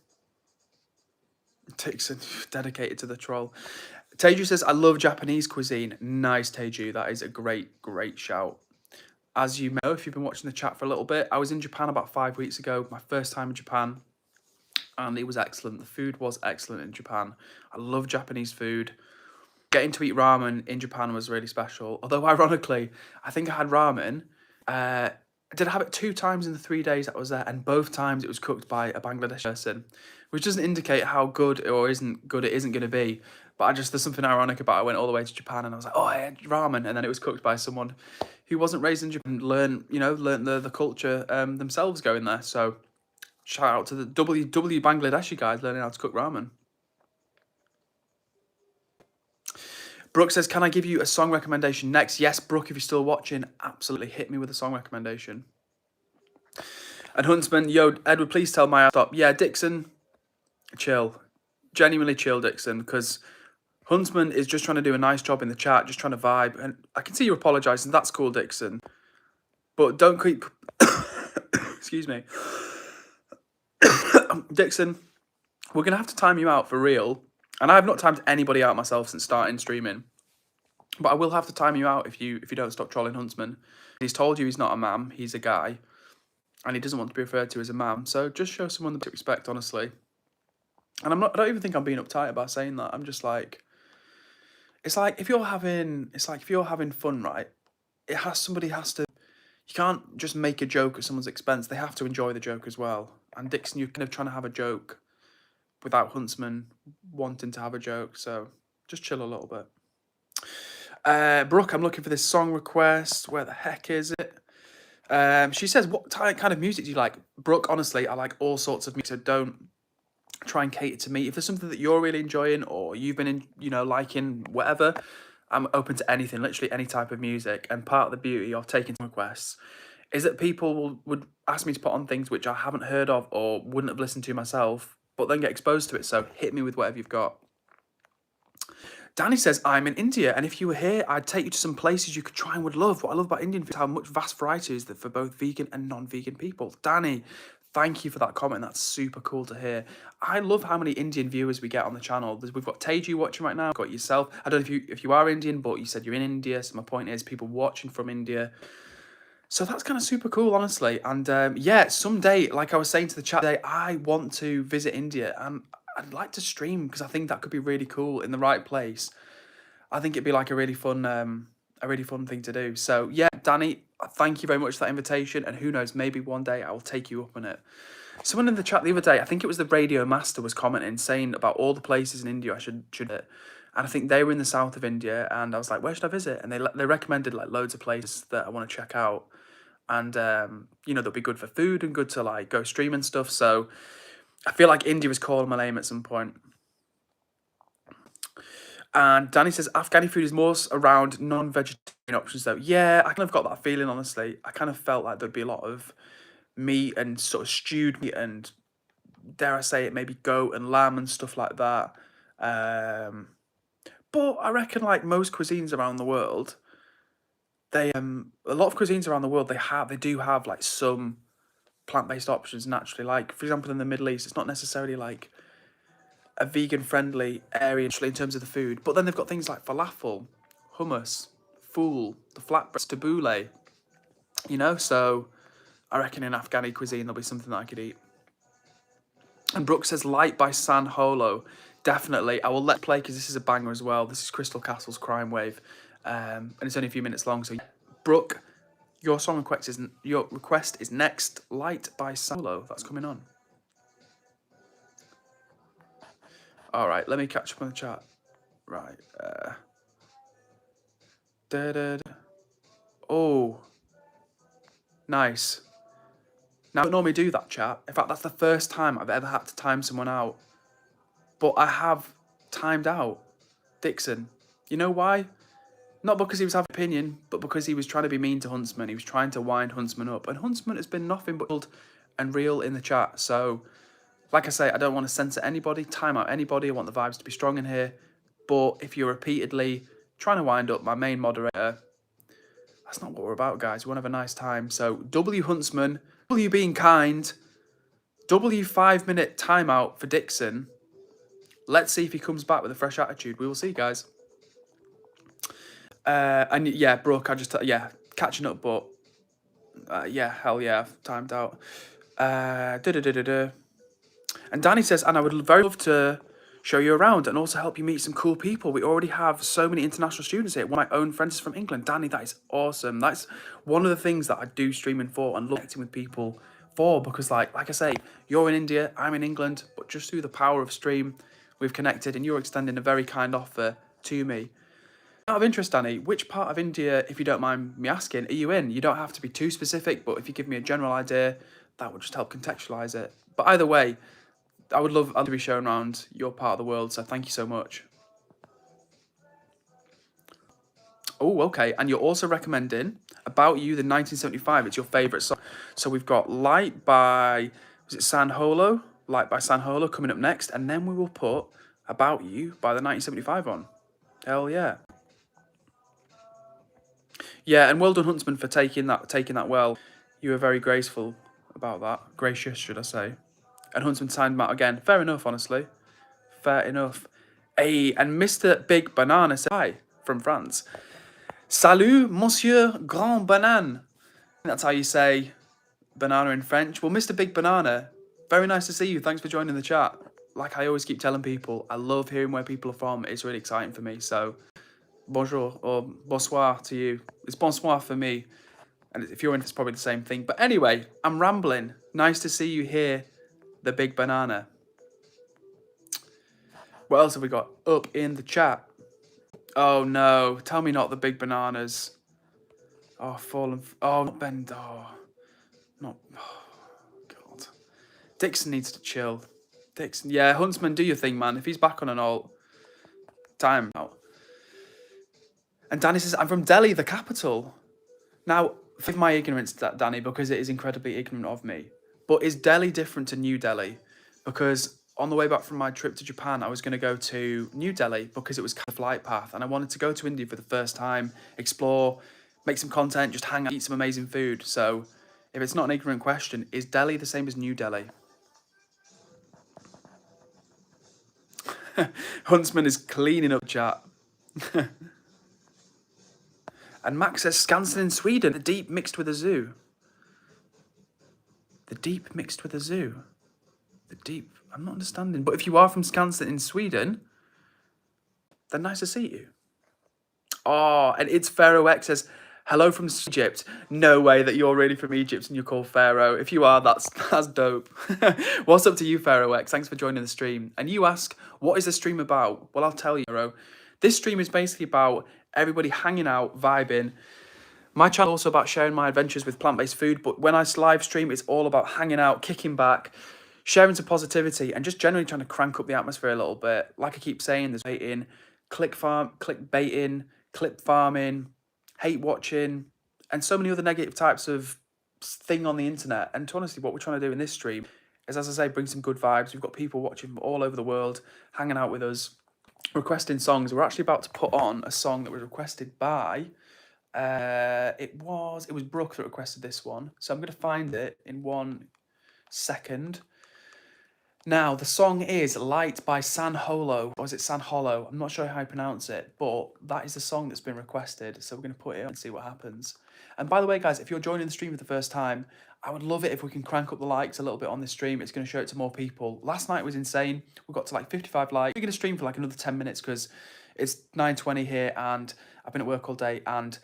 Dixon, dedicated to the troll. Teju says, I love Japanese cuisine. Nice, Teju. That is a great shout. As you know, if you've been watching the chat for a little bit, I was in Japan about 5 weeks ago, my first time in Japan, and it was excellent. The food was excellent in Japan. I love Japanese food. Getting to eat ramen in Japan was really special. Although, ironically, I think I had ramen. Did I have it 2 times in the 3 days I was there, and both times it was cooked by a Bangladeshi person, which doesn't indicate how good or isn't good it isn't going to be. But there's something ironic about it. I went all the way to Japan and I was like, oh, I had ramen, and then it was cooked by someone who wasn't raised in Japan, learned the culture themselves going there. So shout out to the WW Bangladeshi guys learning how to cook ramen. Brooke says, can I give you a song recommendation next? Yes, Brooke, if you're still watching, absolutely hit me with a song recommendation. And Huntsman, yo, Edward, please tell my stop. Yeah, Dixon, chill. Genuinely chill, Dixon, because Huntsman is just trying to do a nice job in the chat, just trying to vibe. And I can see you apologising. That's cool, Dixon. But don't keep... Excuse me. Dixon, we're going to have to time you out for real. And I have not timed anybody out myself since starting streaming. But I will have to time you out if you don't stop trolling Huntsman. He's told you he's not a man, he's a guy. And he doesn't want to be referred to as a man. So just show someone the respect, honestly. And I don't even think I'm being uptight about saying that. I'm just like, it's like if you're having fun, right? Somebody has to, you can't just make a joke at someone's expense. They have to enjoy the joke as well. And Dixon, you're kind of trying to have a joke without Huntsman wanting to have a joke. So just chill a little bit. Brooke, I'm looking for this song request. Where the heck is it? She says, what kind of music do you like? Brooke, honestly, I like all sorts of music, so don't try and cater to me. If there's something that you're really enjoying or you've been liking, whatever, I'm open to anything, literally any type of music. And part of the beauty of taking requests is that people would ask me to put on things which I haven't heard of or wouldn't have listened to myself, but then get exposed to it. So hit me with whatever you've got. Danny says, I'm in India, and if you were here, I'd take you to some places you could try and would love. What I love about Indian food is how much vast variety is there for both vegan and non-vegan people. Danny, thank you for that comment. That's super cool to hear. I love how many Indian viewers we get on the channel. We've got Teju watching right now. We've got yourself. I don't know if you are Indian, but you said you're in India. So my point is people watching from India. So that's kind of super cool, honestly. And yeah, someday, like I was saying to the chat today, I want to visit India, and I'd like to stream because I think that could be really cool in the right place. I think it'd be like a really fun thing to do. So yeah, Danny, thank you very much for that invitation. And who knows, maybe one day I will take you up on it. Someone in the chat the other day, I think it was the Radio Master, was commenting saying about all the places in India I should hit. And I think they were in the south of India, and I was like, where should I visit? And they recommended like loads of places that I want to check out. And that'll be good for food and good to like go stream and stuff. So I feel like India was calling my name at some point. And Danny says Afghani food is more around non-vegetarian options though. Yeah, I kind of got that feeling, honestly. I kind of felt like there'd be a lot of meat and sort of stewed meat and, dare I say it, maybe goat and lamb and stuff like that. But I reckon like most cuisines around the world, a lot of cuisines around the world, they do have like some plant-based options naturally. Like for example, in the Middle East, it's not necessarily like a vegan-friendly area in terms of the food, but then they've got things like falafel, hummus, fool, the flatbreads, tabbouleh. So I reckon in Afghani cuisine there'll be something that I could eat. And Brooke says Light by San Holo. Definitely, I will let play because this is a banger as well. This is Crystal Castle's Crime Wave, and it's only a few minutes long. So Brooke, your request is next. Light by San Holo. That's coming on. All right, let me catch up on the chat. Right. Oh, nice. Now, I don't normally do that, chat. In fact, that's the first time I've ever had to time someone out. But I have timed out Dixon. You know why? Not because he was having an opinion, but because he was trying to be mean to Huntsman. He was trying to wind Huntsman up. And Huntsman has been nothing but old and real in the chat. So, like I say, I don't want to censor anybody, time out anybody. I want the vibes to be strong in here. But if you're repeatedly trying to wind up my main moderator, that's not what we're about, guys. We want to have a nice time. So, W Huntsman, W being kind, W 5-minute timeout for Dixon. Let's see if he comes back with a fresh attitude. We will see, guys. And yeah, Brooke, I just, catching up, but yeah, hell yeah, I've timed out. And Danny says, and I would very love to show you around and also help you meet some cool people. We already have so many international students here. One of my own friends is from England. Danny, that is awesome. That's one of the things that I do streaming for and connecting with people for, because like I say, you're in India, I'm in England, but just through the power of stream, we've connected and you're extending a very kind offer to me. Out of interest, Danny, which part of India, if you don't mind me asking, are you in? You don't have to be too specific, but if you give me a general idea, that would just help contextualize it. But either way, I would love to be shown around your part of the world, so thank you so much. Oh, okay, and you're also recommending About You, the 1975. It's your favourite song. So we've got Light by, was it San Holo? Light by San Holo coming up next, and then we will put About You by the 1975 on. Hell yeah. Yeah, and well done, Huntsman, for taking that well. You were very graceful about that. Gracious, should I say. And Huntsman signed him out again. Fair enough, honestly. Fair enough. Hey, and Mr. Big Banana said hi from France. Salut, Monsieur Grand Banane. That's how you say banana in French. Well, Mr. Big Banana, very nice to see you. Thanks for joining the chat. Like I always keep telling people, I love hearing where people are from. It's really exciting for me. So, bonjour or bonsoir to you. It's bonsoir for me. And if you're in, it's probably the same thing. But anyway, I'm rambling. Nice to see you here, the Big Banana. What else have we got up in the chat? Oh no, tell me not the big bananas. Oh, fallen. Oh, not bend. Oh, not. Oh, God. Dixon needs to chill. Dixon, yeah, Huntsman, do your thing, man. If he's back on an alt, time out. And Danny says, I'm from Delhi, the capital. Now, forgive my ignorance, Danny, because it is incredibly ignorant of me. But is Delhi different to New Delhi? Because on the way back from my trip to Japan, I was going to go to New Delhi because it was kind of flight path, and I wanted to go to India for the first time, explore, make some content, just hang out, eat some amazing food. So, if it's not an ignorant question, is Delhi the same as New Delhi? Huntsman is cleaning up chat. And Max says Skansen in Sweden, the deep mixed with a zoo. The deep mixed with a zoo. The deep, I'm not understanding. But if you are from Skansen in Sweden, then nice to see you. Oh, and it's Pharaoh X says, hello from Egypt. No way that you're really from Egypt and you're called Pharaoh. If you are, that's dope. What's up to you, Pharaoh X? Thanks for joining the stream. And you ask, what is the stream about? Well, I'll tell you, Pharaoh. This stream is basically about everybody hanging out, vibing. My channel is also about sharing my adventures with plant-based food, but when I live stream, it's all about hanging out, kicking back, sharing some positivity, and just generally trying to crank up the atmosphere a little bit. Like I keep saying, there's baiting, clickbaiting, clip farming, hate watching, and so many other negative types of thing on the internet. And honestly, what we're trying to do in this stream is, as I say, bring some good vibes. We've got people watching from all over the world, hanging out with us, requesting songs. We're actually about to put on a song that was requested by... it was Brooke that requested this one, so I'm going to find it in 1 second. Now, the song is Light by San Holo, or is it San Holo? I'm not sure how I pronounce it, but that is the song that's been requested, so we're going to put it on and see what happens. And by the way, guys, if you're joining the stream for the first time, I would love it if we can crank up the likes a little bit on this stream. It's going to show it to more people. Last night was insane. We got to like 55 likes. We're going to stream for like another 10 minutes because it's 9:20 here and I've been at work all day, and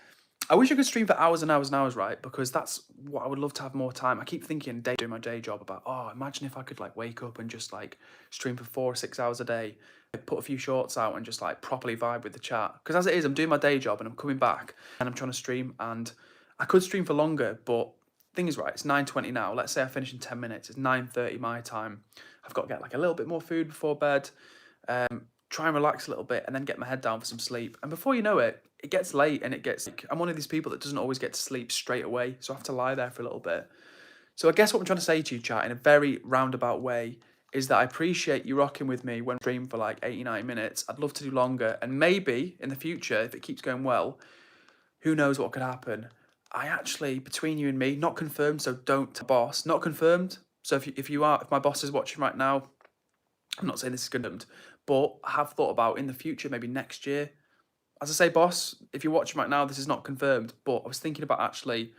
I wish I could stream for hours and hours and hours, right? Because that's what I would love to have more time. I keep thinking, doing my day job, about, oh, imagine if I could like wake up and just like stream for 4 or 6 hours a day, put a few shorts out and just like properly vibe with the chat. Because as it is, I'm doing my day job and I'm coming back and I'm trying to stream, and I could stream for longer, but thing is, right, it's 9:20 now. Let's say I finish in 10 minutes. It's 9:30 my time. I've got to get like a little bit more food before bed, try and relax a little bit, and then get my head down for some sleep. And before you know it, it gets late, and I'm one of these people that doesn't always get to sleep straight away, so I have to lie there for a little bit. So I guess what I'm trying to say to you, chat, in a very roundabout way, is that I appreciate you rocking with me when I stream for like 89 minutes. I'd love to do longer, and maybe in the future, if it keeps going well, who knows what could happen. I actually, between you and me, not confirmed, so don't tell boss, not confirmed. So if my boss is watching right now, I'm not saying this is confirmed, but I have thought about in the future, maybe next year. As I say, boss, if you're watching right now, this is not confirmed, but I was thinking about actually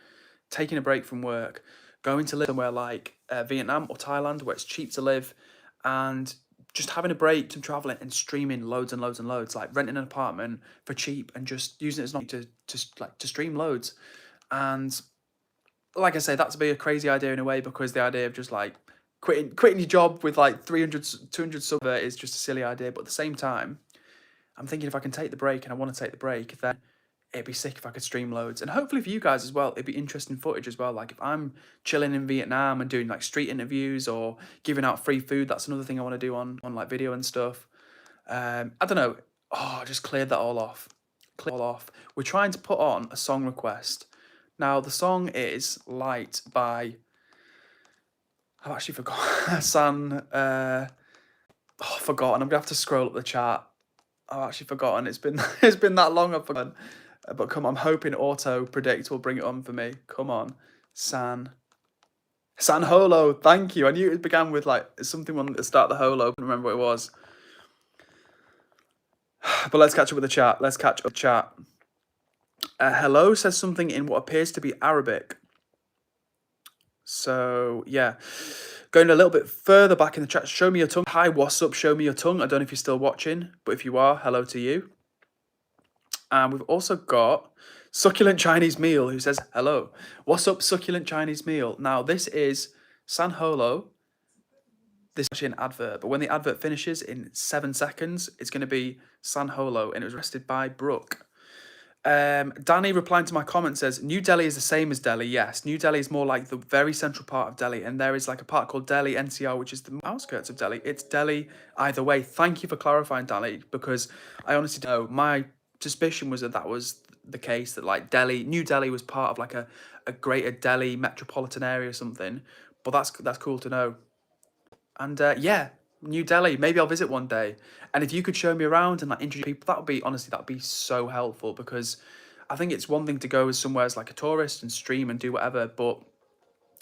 taking a break from work, going to live somewhere like Vietnam or Thailand, where it's cheap to live, and just having a break from traveling and streaming loads and loads and loads, like renting an apartment for cheap and just using it as an to stream loads. And like I say, that's be a crazy idea in a way, because the idea of just like quitting your job with like 300, 200 sub is just a silly idea. But at the same time, I'm thinking if I can take the break, and I want to take the break, then it'd be sick if I could stream loads. And hopefully for you guys as well, it'd be interesting footage as well. Like if I'm chilling in Vietnam and doing like street interviews or giving out free food, that's another thing I want to do on like video and stuff. I don't know. Oh, I just cleared that all off. We're trying to put on a song request. Now, the song is Light by... I've actually forgotten. Forgotten. I'm going to have to scroll up the chat. I've actually forgotten. It's been that long, I've forgotten. But come on, I'm hoping auto predict will bring it on for me. Come on. San Holo, thank you. I knew it began with like something on the start of the Holo. I don't remember what it was. But let's catch up with the chat. Hello says something in what appears to be Arabic. So, yeah. Going a little bit further back in the chat. Show me your tongue. Hi, what's up? Show me your tongue. I don't know if you're still watching, but if you are, hello to you. And we've also got Succulent Chinese Meal, who says, hello. What's up, Succulent Chinese Meal? Now, this is San Holo. this is actually an advert, but when the advert finishes in 7 seconds, it's going to be San Holo, and it was arrested by Brooke. Danny replying to my comment says, New Delhi is the same as Delhi. Yes, New Delhi is more like the very central part of Delhi, and there is like a part called Delhi NCR, which is the outskirts of Delhi. It's Delhi either way. Thank you for clarifying, Danny, because I honestly don't know. My suspicion was that that was the case, that like New Delhi was part of like a greater Delhi metropolitan area or something. But that's cool to know. And yeah, New Delhi. Maybe I'll visit one day. And if you could show me around and like introduce people, that would be honestly, that'd be so helpful, because I think it's one thing to go as somewhere as like a tourist and stream and do whatever, but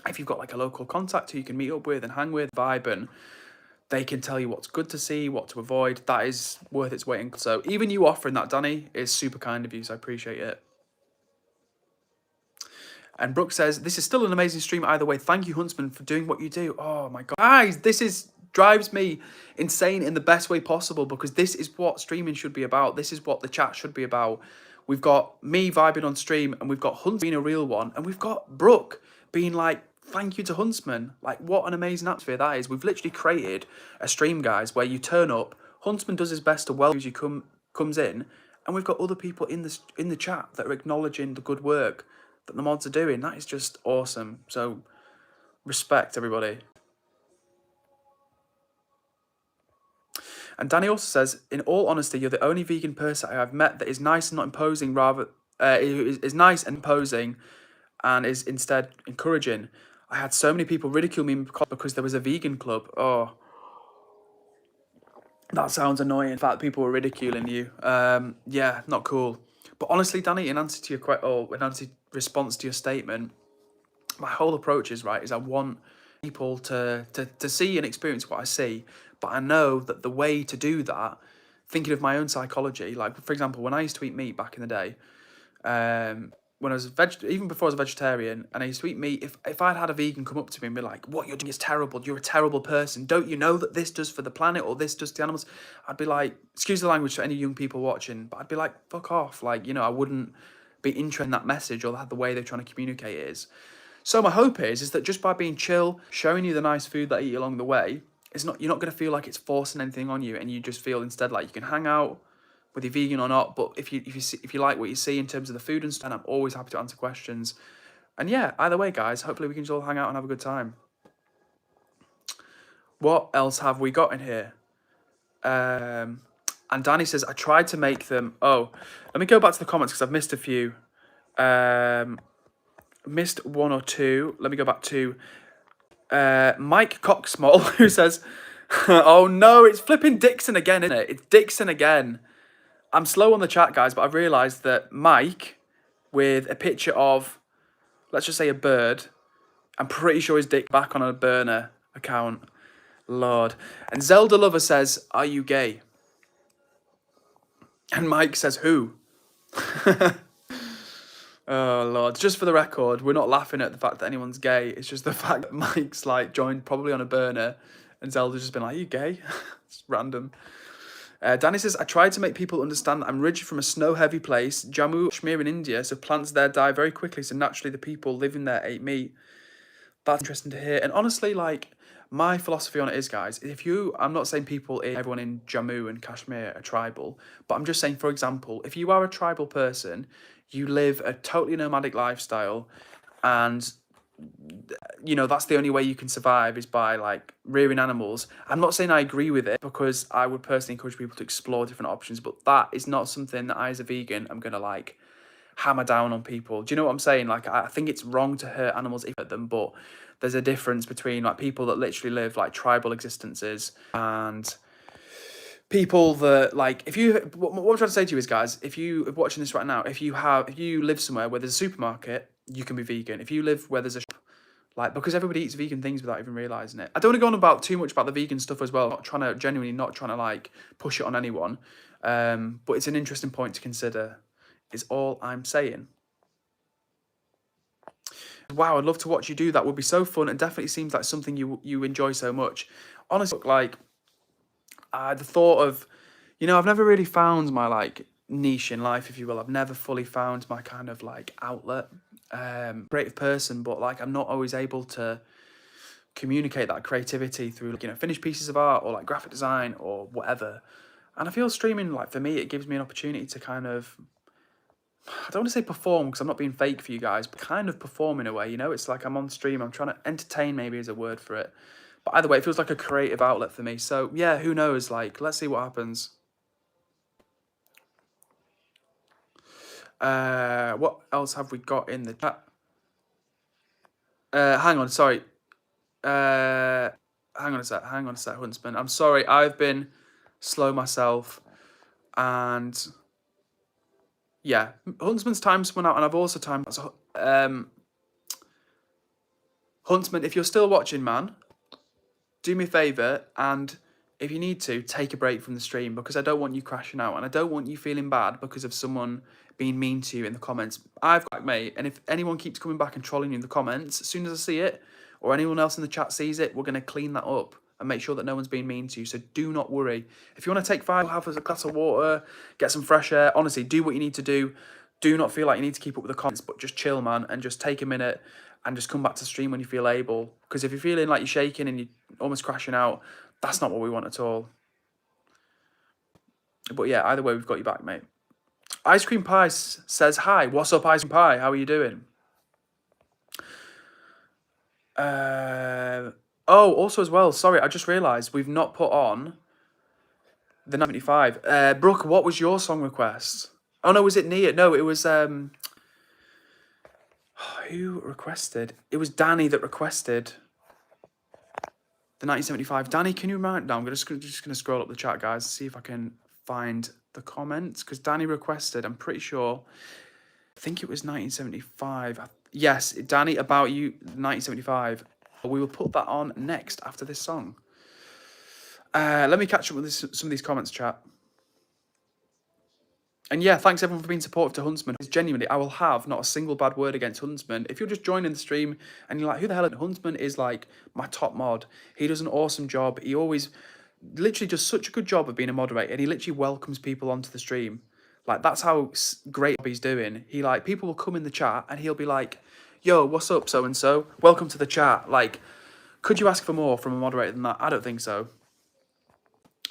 if you've got like a local contact who you can meet up with and hang with, vibe, and they can tell you what's good to see, what to avoid, that is worth its weight in. So even you offering that, Danny, is super kind of you, so I appreciate it. And Brooke says, this is still an amazing stream either way. Thank you, Huntsman, for doing what you do. Oh my God. Guys, drives me insane in the best way possible, because this is what streaming should be about. This is what the chat should be about. We've got me vibing on stream, and we've got Huntsman being a real one, and we've got Brooke being like, thank you to Huntsman. Like, what an amazing atmosphere that is. We've literally created a stream, guys, where you turn up, Huntsman does his best to welcome you, comes in, and we've got other people in the chat that are acknowledging the good work that the mods are doing. That is just awesome. So respect, everybody. And Danny also says, in all honesty, you're the only vegan person I've met that is nice and not imposing, rather is nice and imposing, and is instead encouraging. I had so many people ridicule me because there was a vegan club. Oh, that sounds annoying. In fact, people were ridiculing you. Yeah, not cool. But honestly, Danny, in answer to your response to your statement, my whole approach is I want people to see and experience what I see, but I know that the way to do that, thinking of my own psychology, like for example, when I used to eat meat back in the day, when I was even before I was a vegetarian, and I used to eat meat, if I'd had a vegan come up to me and be like, what you're doing is terrible, you're a terrible person, don't you know that this does for the planet, or this does to the animals? I'd be like, excuse the language for any young people watching, but I'd be like, fuck off. Like, you know, I wouldn't be interested in that message or the way they're trying to communicate is. So my hope is that just by being chill, showing you the nice food that I eat along the way, you're not going to feel like it's forcing anything on you, and you just feel instead like you can hang out, whether you're vegan or not. But if you like what you see in terms of the food and stuff, I'm always happy to answer questions. And yeah, either way, guys, hopefully we can just all hang out and have a good time. What else have we got in here? And Danny says, I tried to make them. Oh, let me go back to the comments because I've missed a few. Missed one or two. Let me go back to Mike Coxsmall, who says, oh no, it's flipping Dixon again, isn't it? It's Dixon again. I'm slow on the chat, guys, but I've realised that Mike, with a picture of, let's just say a bird, I'm pretty sure his dick back on a burner account. Lord. And Zelda Lover says, are you gay? And Mike says, who? Oh, Lord. Just for the record, we're not laughing at the fact that anyone's gay. It's just the fact that Mike's, like, joined probably on a burner, and Zelda's just been like, are you gay? It's random. Danny says, I tried to make people understand that I'm originally from a snow-heavy place, Jammu, Kashmir in India, so plants there die very quickly, so naturally the people living there ate meat. That's interesting to hear. And honestly, like, my philosophy on it is, guys, I'm not saying everyone in Jammu and Kashmir are tribal, but I'm just saying, for example, if you are a tribal person, you live a totally nomadic lifestyle, and you know, that's the only way you can survive is by like rearing animals. I'm not saying I agree with it, because I would personally encourage people to explore different options, but that is not something that I as a vegan am going to like hammer down on people. Do you know what I'm saying? Like, I think it's wrong to hurt animals if you hurt them, but there's a difference between like people that literally live like tribal existences and people that like, what I'm trying to say to you is, guys, if you're watching this right now, if you live somewhere where there's a supermarket, you can be vegan. If you live where there's a shop, like, because everybody eats vegan things without even realizing it. I don't want to go on about too much about the vegan stuff as well. Genuinely not trying to like push it on anyone. But it's an interesting point to consider, is all I'm saying. Wow, I'd love to watch you do that. Would be so fun, and definitely seems like something you enjoy so much. Honestly, like, the thought of, you know, I've never really found my like niche in life, if you will. I've never fully found my kind of like outlet. Creative person, but like I'm not always able to communicate that creativity through, like, you know, finished pieces of art or like graphic design or whatever. And I feel streaming, like, for me, it gives me an opportunity to kind of, I don't want to say perform because I'm not being fake for you guys, but kind of perform in a way, you know? It's like I'm on stream, I'm trying to entertain, maybe is a word for it. But either way, it feels like a creative outlet for me. So yeah, who knows? Like, let's see what happens. What else have we got in the chat? Hang on, sorry. Hang on a sec, Huntsman. I'm sorry, I've been slow myself, and yeah, Huntsman's time's run out, and I've also timed out. So, Huntsman, if you're still watching, man, do me a favour, and if you need to, take a break from the stream, because I don't want you crashing out, and I don't want you feeling bad because of someone being mean to you in the comments. I've got, mate, and if anyone keeps coming back and trolling you in the comments, as soon as I see it, or anyone else in the chat sees it, we're going to clean that up and make sure that no one's being mean to you. So do not worry. If you want to take 5, have a glass of water, get some fresh air, honestly, do what you need to do. Do not feel like you need to keep up with the comments, but just chill, man, and just take a minute and just come back to stream when you feel able. Because if you're feeling like you're shaking and you're almost crashing out, that's not what we want at all. But yeah, either way, we've got you back, mate. Ice Cream Pie says, hi, what's up, Ice Cream Pie? How are you doing? Oh, also as well, sorry, I just realised we've not put on the 95. Brooke, what was your song request? Oh, no, was it Nia? No, it was... who requested? It was Danny that requested the 1975. Danny, can you remind? No, I'm just going to scroll up the chat, guys, see if I can find the comments, because Danny requested, I'm pretty sure, I think it was 1975. Yes, Danny, About You, 1975. We will put that on next after this song. Let me catch up with some of these comments, chat. And yeah, thanks everyone for being supportive to Huntsman. It's genuinely, I will have not a single bad word against Huntsman. If you're just joining the stream and you're like, who the hell is Huntsman? Is like my top mod. He does an awesome job. He always literally does such a good job of being a moderator, and he literally welcomes people onto the stream. Like, that's how great he's doing. He, like, people will come in the chat and he'll be like, yo, what's up, so-and-so? Welcome to the chat. Like, could you ask for more from a moderator than that? I don't think so.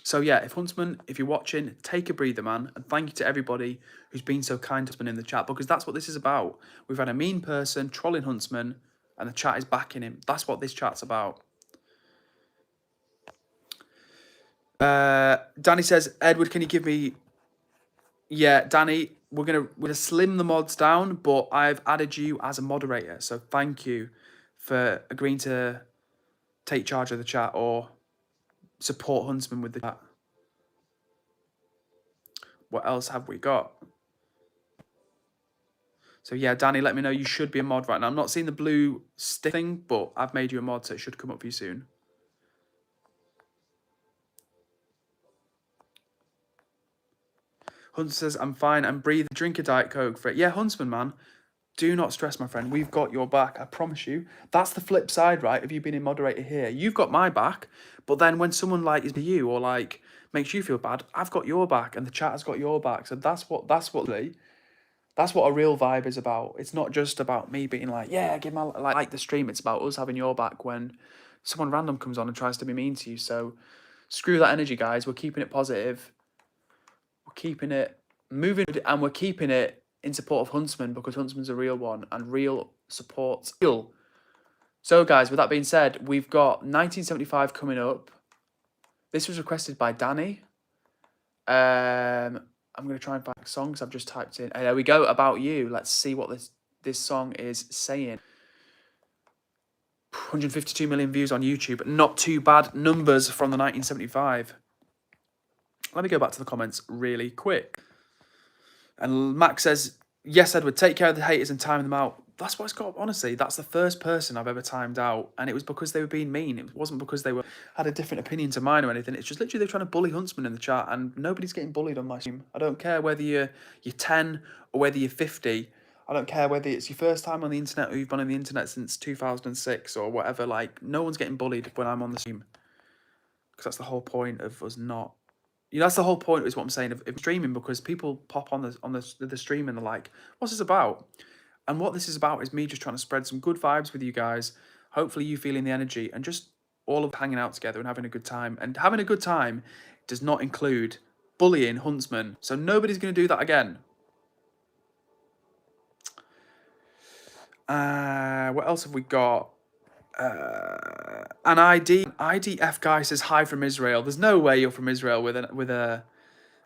So yeah, if Huntsman, if you're watching, take a breather, man. And thank you to everybody who's been so kind to Huntsman in the chat, because that's what this is about. We've had a mean person trolling Huntsman and the chat is backing him. That's what this chat's about. Danny says, Edward, can you give me... Yeah, Danny, we're gonna slim the mods down, but I've added you as a moderator. So thank you for agreeing to take charge of the chat or support Huntsman with the chat. What else have we got? So yeah, Danny, let me know. You should be a mod right now. I'm not seeing the blue stick thing, but I've made you a mod, so it should come up for you soon. Huntsman says, I'm fine. I'm breathing. Drink a Diet Coke for it. Yeah, Huntsman, man. Do not stress, my friend. We've got your back. I promise you. That's the flip side, right? Of you being a moderator here. You've got my back, but then when someone like is to you or like makes you feel bad, I've got your back and the chat has got your back. So that's what a real vibe is about. It's not just about me being like, yeah, give my like the stream. It's about us having your back when someone random comes on and tries to be mean to you. So screw that energy, guys. We're keeping it positive. We're keeping it moving, and we're keeping it in support of Huntsman, because Huntsman's a real one and real supports real. So guys, with that being said, we've got 1975 coming up. This was requested by Danny. I'm going to try and find songs I've just typed in. There we go, About You. Let's see what this song is saying. 152 million views on YouTube. Not too bad numbers from the 1975. Let me go back to the comments really quick. And Max says, yes, Edward, take care of the haters and time them out. That's what it's got. Honestly, that's the first person I've ever timed out. And it was because they were being mean. It wasn't because they had a different opinion to mine or anything. It's just literally they're trying to bully Huntsman in the chat. And nobody's getting bullied on my stream. I don't care whether you're 10 or whether you're 50. I don't care whether it's your first time on the internet or you've been on the internet since 2006 or whatever. Like, no one's getting bullied when I'm on the stream. Because that's the whole point of us not... You know, that's the whole point, is what I'm saying, of streaming, because people pop on the stream and they're like, what's this about? And what this is about is me just trying to spread some good vibes with you guys, Hopefully you feeling the energy and just all of hanging out together and having a good time. And having a good time does not include bullying Huntsman. So nobody's going to do that again. What else have we got? An IDF guy says hi from Israel. There's no way you're from Israel with a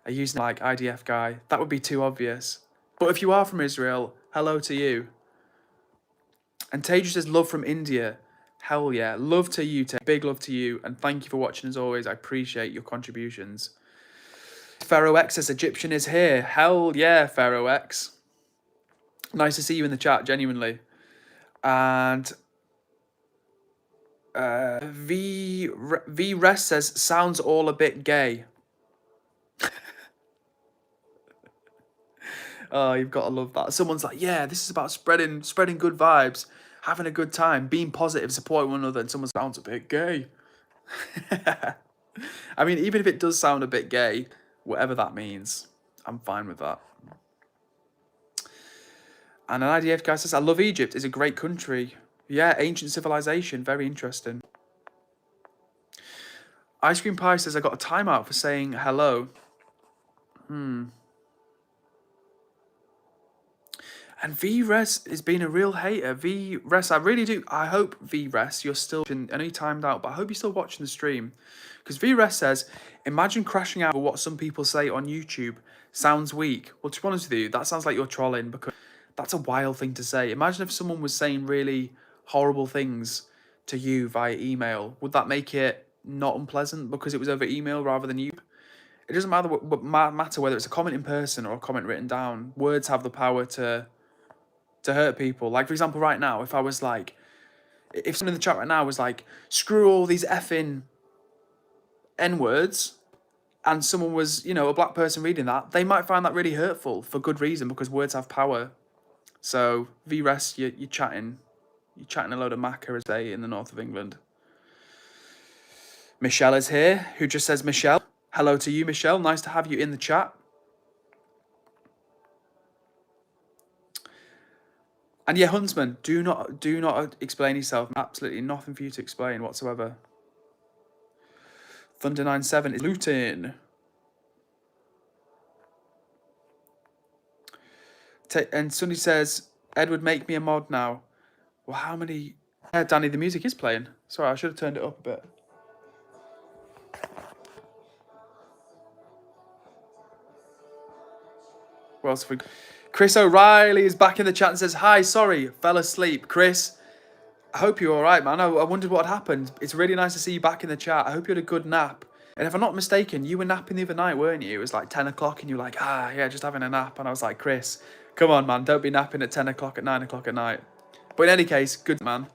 username like IDF guy. That would be too obvious. But if you are from Israel, hello to you. And Teju says love from India. Hell yeah. Love to you, Tej. Big love to you. And thank you for watching as always. I appreciate your contributions. Pharaoh X says Egyptian is here. Hell yeah, Pharaoh X. Nice to see you in the chat, genuinely. And V Rest says sounds all a bit gay. Oh, you've got to love that. Someone's like, yeah, this is about spreading good vibes, having a good time, being positive, supporting one another, and someone sounds a bit gay. I mean, even if it does sound a bit gay, whatever that means, I'm fine with that. And an IDF guy says, I love Egypt. It's a great country. Yeah, ancient civilization. Very interesting. Ice Cream Pie says, I got a timeout for saying hello. And VRes has been a real hater. VRes, I really do. I hope VRes, you're still, I know you timed out, but I hope you're still watching the stream. Because VRes says, imagine crashing out for what some people say on YouTube. Sounds weak. Well, to be honest with you, that sounds like you're trolling because that's a wild thing to say. Imagine if someone was saying really horrible things to you via email. Would that make it not unpleasant because it was over email rather than you? It doesn't matter whether it's a comment in person or a comment written down. Words have the power to hurt people. Like, for example, right now, if I was like, if someone in the chat right now was like, screw all these effing N-words, and someone was, you know, a black person reading that, they might find that really hurtful for good reason because words have power. So, VRES, you're chatting a load of maca, as they in the north of England. Michelle is here, who just says, Michelle, hello to you, Michelle. Nice to have you in the chat. And yeah, Huntsman, do not explain yourself. Absolutely nothing for you to explain whatsoever. Thunder97 is looting. And Sunny says, Edward, make me a mod now. Well, how many? Yeah, Danny, the music is playing. Sorry, I should have turned it up a bit. What else have we got? Chris O'Reilly is back in the chat and says, hi, sorry, fell asleep. Chris, I hope you're all right, man. I wondered what happened. It's really nice to see you back in the chat. I hope you had a good nap. And if I'm not mistaken, you were napping the other night, weren't you? It was like 10 o'clock and you were like, yeah, just having a nap. And I was like, Chris, come on, man. Don't be napping at 10 o'clock at 9 o'clock at night. But in any case, good, man.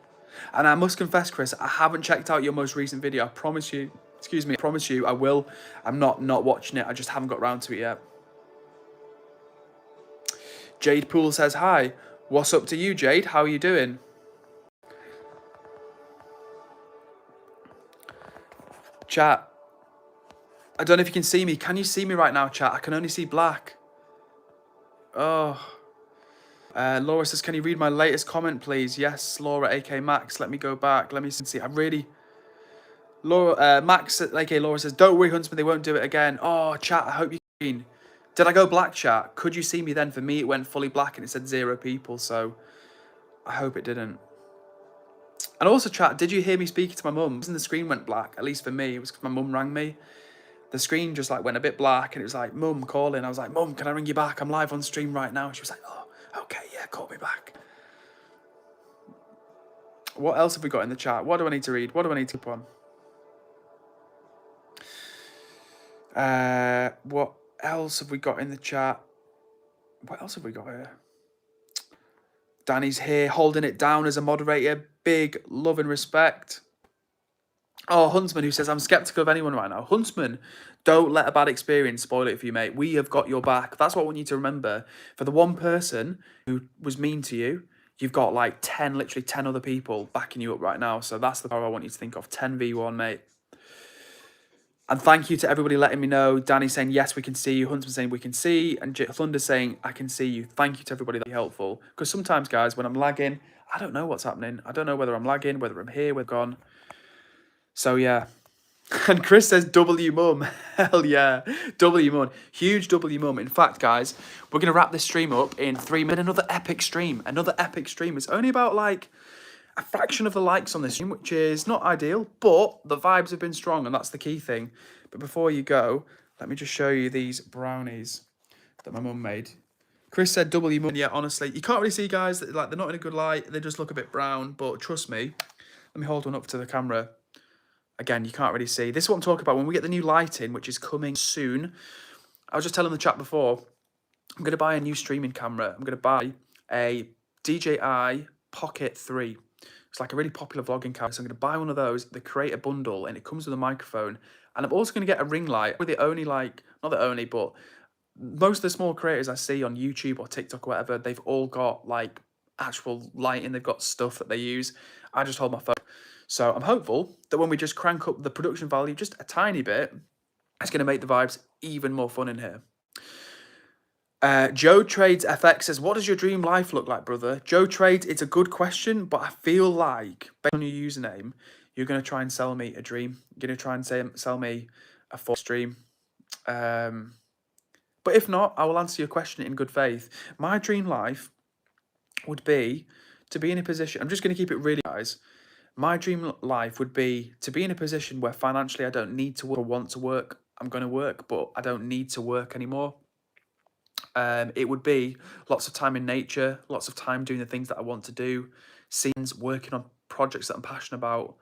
And I must confess, Chris, I haven't checked out your most recent video. I promise you, I promise you I will. I'm not watching it. I just haven't got around to it yet. Jade Poole says, hi. What's up to you, Jade? How are you doing? Chat. I don't know if you can see me. Can you see me right now, chat? I can only see black. Oh. Laura says, can you read my latest comment, please? Yes, Laura, AK Max. Let me go back. Let me see. Laura, Max, AK Laura says, don't worry, Huntsman, they won't do it again. Oh, chat, I hope you can. Did I go black, chat? Could you see me then? For me, it went fully black and it said 0 people, so I hope it didn't. And also, chat, did you hear me speaking to my mum? The screen went black, at least for me. It was because my mum rang me. The screen just like went a bit black and it was like, Mum, calling. I was like, Mum, can I ring you back? I'm live on stream right now. She was like, oh, okay, yeah, call me back. What else have we got in the chat? What do I need to read? What do I need to put on? What else have we got in the chat? What else have we got here? Danny's here, holding it down as a moderator. Big love and respect. Oh, Huntsman, who says, I'm skeptical of anyone right now. Huntsman, don't let a bad experience spoil it for you, mate. We have got your back. That's what I want you to remember. For the one person who was mean to you, you've got like 10, literally 10 other people backing you up right now. So that's the power I want you to think of. 10v1, mate. And thank you to everybody letting me know. Danny saying, yes, we can see you. Huntsman saying, we can see. And Thunder saying, I can see you. Thank you to everybody. That's helpful. Because sometimes, guys, when I'm lagging, I don't know what's happening. I don't know whether I'm lagging, whether I'm here, whether I'm gone. So yeah. And Chris says W mum. Hell yeah. W mum. Huge W mum. In fact, guys, we're going to wrap this stream up in 3 minutes. Another epic stream. Another epic stream. It's only about like a fraction of the likes on this stream, which is not ideal, but the vibes have been strong, and that's the key thing. But before you go, let me just show you these brownies that my mum made. Chris said W mum. Yeah, honestly, you can't really see, guys. Like, they're not in a good light. They just look a bit brown, but trust me. Let me hold one up to the camera. Again, you can't really see. This is what I'm talking about. When we get the new lighting, which is coming soon. I was just telling the chat before, I'm going to buy a new streaming camera. I'm going to buy a DJI Pocket 3. It's like a really popular vlogging camera. So I'm going to buy one of those, the Creator Bundle, and it comes with a microphone. And I'm also going to get a ring light. We're the only, like, not the only, but most of the small creators I see on YouTube or TikTok or whatever, they've all got, like, actual lighting. They've got stuff that they use. I just hold my phone. So I'm hopeful that when we just crank up the production value just a tiny bit, it's going to make the vibes even more fun in here. Joe Trades FX says, what does your dream life look like, brother? Joe Trades, it's a good question, but I feel like, based on your username, you're going to try and sell me a dream. You're going to try and sell me a full stream. But if not, I will answer your question in good faith. My dream life would be to be in a position, I'm just going to keep it really, guys. My dream life would be to be in a position where financially I don't need to work or want to work. I'm going to work, but I don't need to work anymore. It would be lots of time in nature, lots of time doing the things that I want to do, scenes, working on projects that I'm passionate about.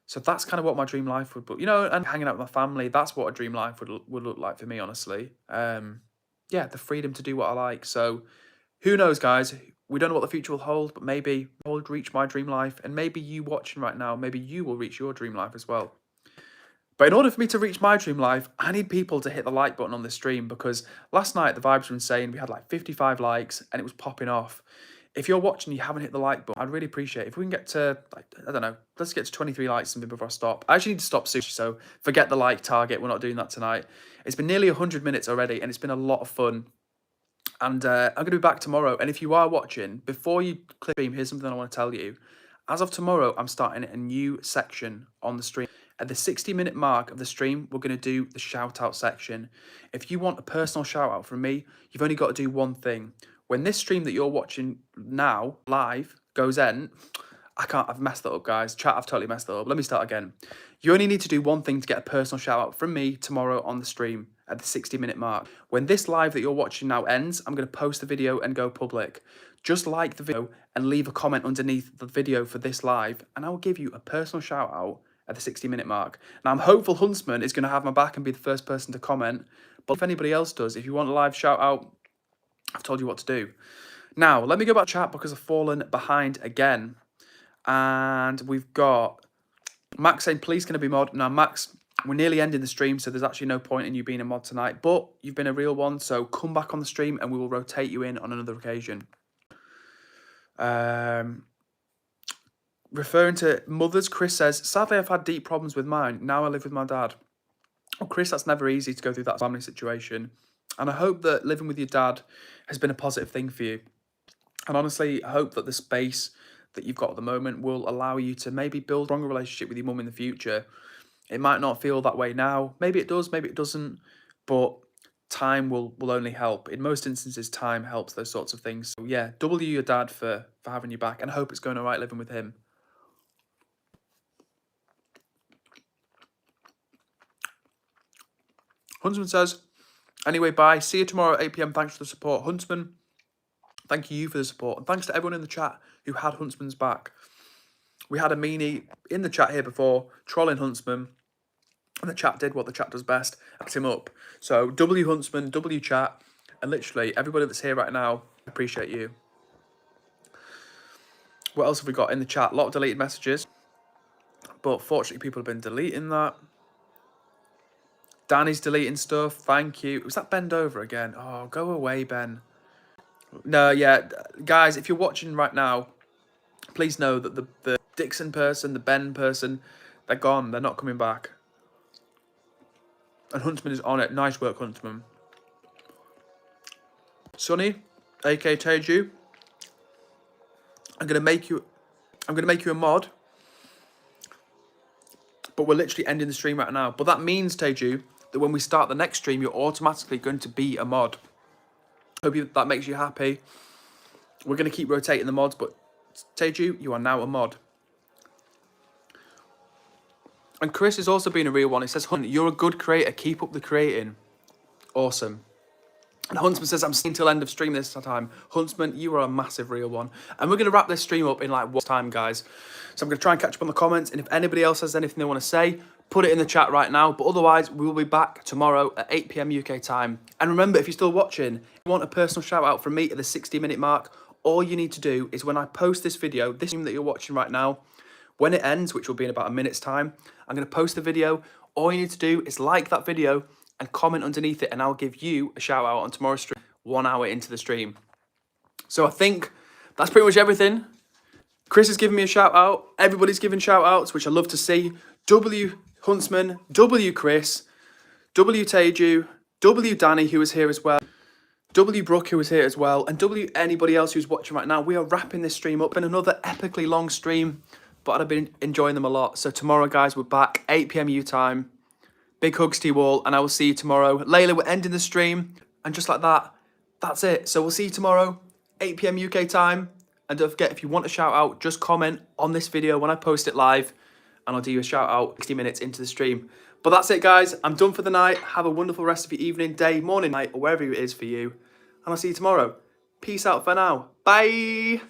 So that's kind of what my dream life would be, you know, and hanging out with my family. That's what a dream life would look like for me, honestly. Yeah, the freedom to do what I like. So who knows, guys? We don't know what the future will hold, but maybe I will reach my dream life, and maybe you watching right now, maybe you will reach your dream life as well. But in order for me to reach my dream life, I need people to hit the like button on this stream, because last night the vibes were insane. We had like 55 likes and it was popping off. If you're watching and you haven't hit the like button, I'd really appreciate it. If we can get to, like, I don't know, let's get to 23 likes something before I stop. I actually need to stop soon, so forget the like target. We're not doing that tonight. It's been nearly 100 minutes already, and it's been a lot of fun. And I'm going to be back tomorrow. And if you are watching, before you click stream, here's something I want to tell you. As of tomorrow, I'm starting a new section on the stream. At the 60-minute mark of the stream, we're going to do the shout-out section. If you want a personal shout-out from me, you've only got to do one thing. When this stream that you're watching now, live, goes in, I've messed that up, guys. Chat, I've totally messed that up. Let me start again. You only need to do one thing to get a personal shout-out from me tomorrow on the stream at the 60-minute mark. When this live that you're watching now ends, I'm going to post the video and go public. Just like the video and leave a comment underneath the video for this live, and I will give you a personal shout-out at the 60-minute mark. Now, I'm hopeful Huntsman is going to have my back and be the first person to comment, but if anybody else does, if you want a live shout-out, I've told you what to do. Now, let me go back to chat because I've fallen behind again. And we've got Max saying, please can I be mod? Now, Max, we're nearly ending the stream, so there's actually no point in you being a mod tonight, but you've been a real one, so come back on the stream and we will rotate you in on another occasion. Referring to mothers, Chris says, sadly, I've had deep problems with mine. Now I live with my dad. Oh, Chris, that's never easy to go through that family situation. And I hope that living with your dad has been a positive thing for you. And honestly, I hope that the space that you've got at the moment will allow you to maybe build a stronger relationship with your mum in the future. It might not feel that way now. Maybe it does, maybe it doesn't. But time will only help. In most instances, time helps those sorts of things. So yeah, W your dad for having you back, and I hope it's going all right living with him. Huntsman says, anyway, bye. See you tomorrow at 8 PM. Thanks for the support. Huntsman, thank you for the support. And thanks to everyone in the chat who had Huntsman's back. We had a meanie in the chat here before, trolling Huntsman. And the chat did what the chat does best, backed him up. So W Huntsman, W chat, and literally everybody that's here right now, I appreciate you. What else have we got in the chat? A lot of deleted messages. But fortunately, people have been deleting that. Danny's deleting stuff. Thank you. Was that bend over again? Oh, go away, Ben. No, yeah. Guys, if you're watching right now, please know that the Dixon person, the Ben person, they're gone. They're not coming back. And Huntsman is on it. Nice work, Huntsman. Sonny, a.k.a. Teju. I'm gonna make you a mod, but we're literally ending the stream right now. But that means, Teju, that when we start the next stream, you're automatically going to be a mod. Hope that makes you happy. We're going to keep rotating the mods, but Teju, you are now a mod. And Chris has also been a real one. He says, Hunt, you're a good creator. Keep up the creating. Awesome. And Huntsman says, I'm staying till end of stream this time. Huntsman, you are a massive real one. And we're going to wrap this stream up in like one time, guys. So I'm going to try and catch up on the comments. And if anybody else has anything they want to say, put it in the chat right now. But otherwise, we will be back tomorrow at 8 PM UK time. And remember, if you're still watching, if you want a personal shout out from me at the 60-minute mark, all you need to do is when I post this video, this stream that you're watching right now, when it ends, which will be in about a minute's time, I'm going to post the video. All you need to do is like that video and comment underneath it, and I'll give you a shout out on tomorrow's stream, 1 hour into the stream. So I think that's pretty much everything. Chris is giving me a shout out. Everybody's giving shout outs, which I love to see. W Huntsman, W Chris, W Teju, W Danny, who is here as well, W Brooke, who is here as well, and W anybody else who's watching right now. We are wrapping this stream up in another epically long stream, but I've been enjoying them a lot. So tomorrow, guys, we're back, 8 PM U time. Big hugs to you all, and I will see you tomorrow. Layla, we're ending the stream, and just like that, that's it. So we'll see you tomorrow, 8 PM UK time. And don't forget, if you want a shout out, just comment on this video when I post it live, and I'll do you a shout out 60 minutes into the stream. But that's it, guys. I'm done for the night. Have a wonderful rest of your evening, day, morning, night, or wherever it is for you. And I'll see you tomorrow. Peace out for now. Bye.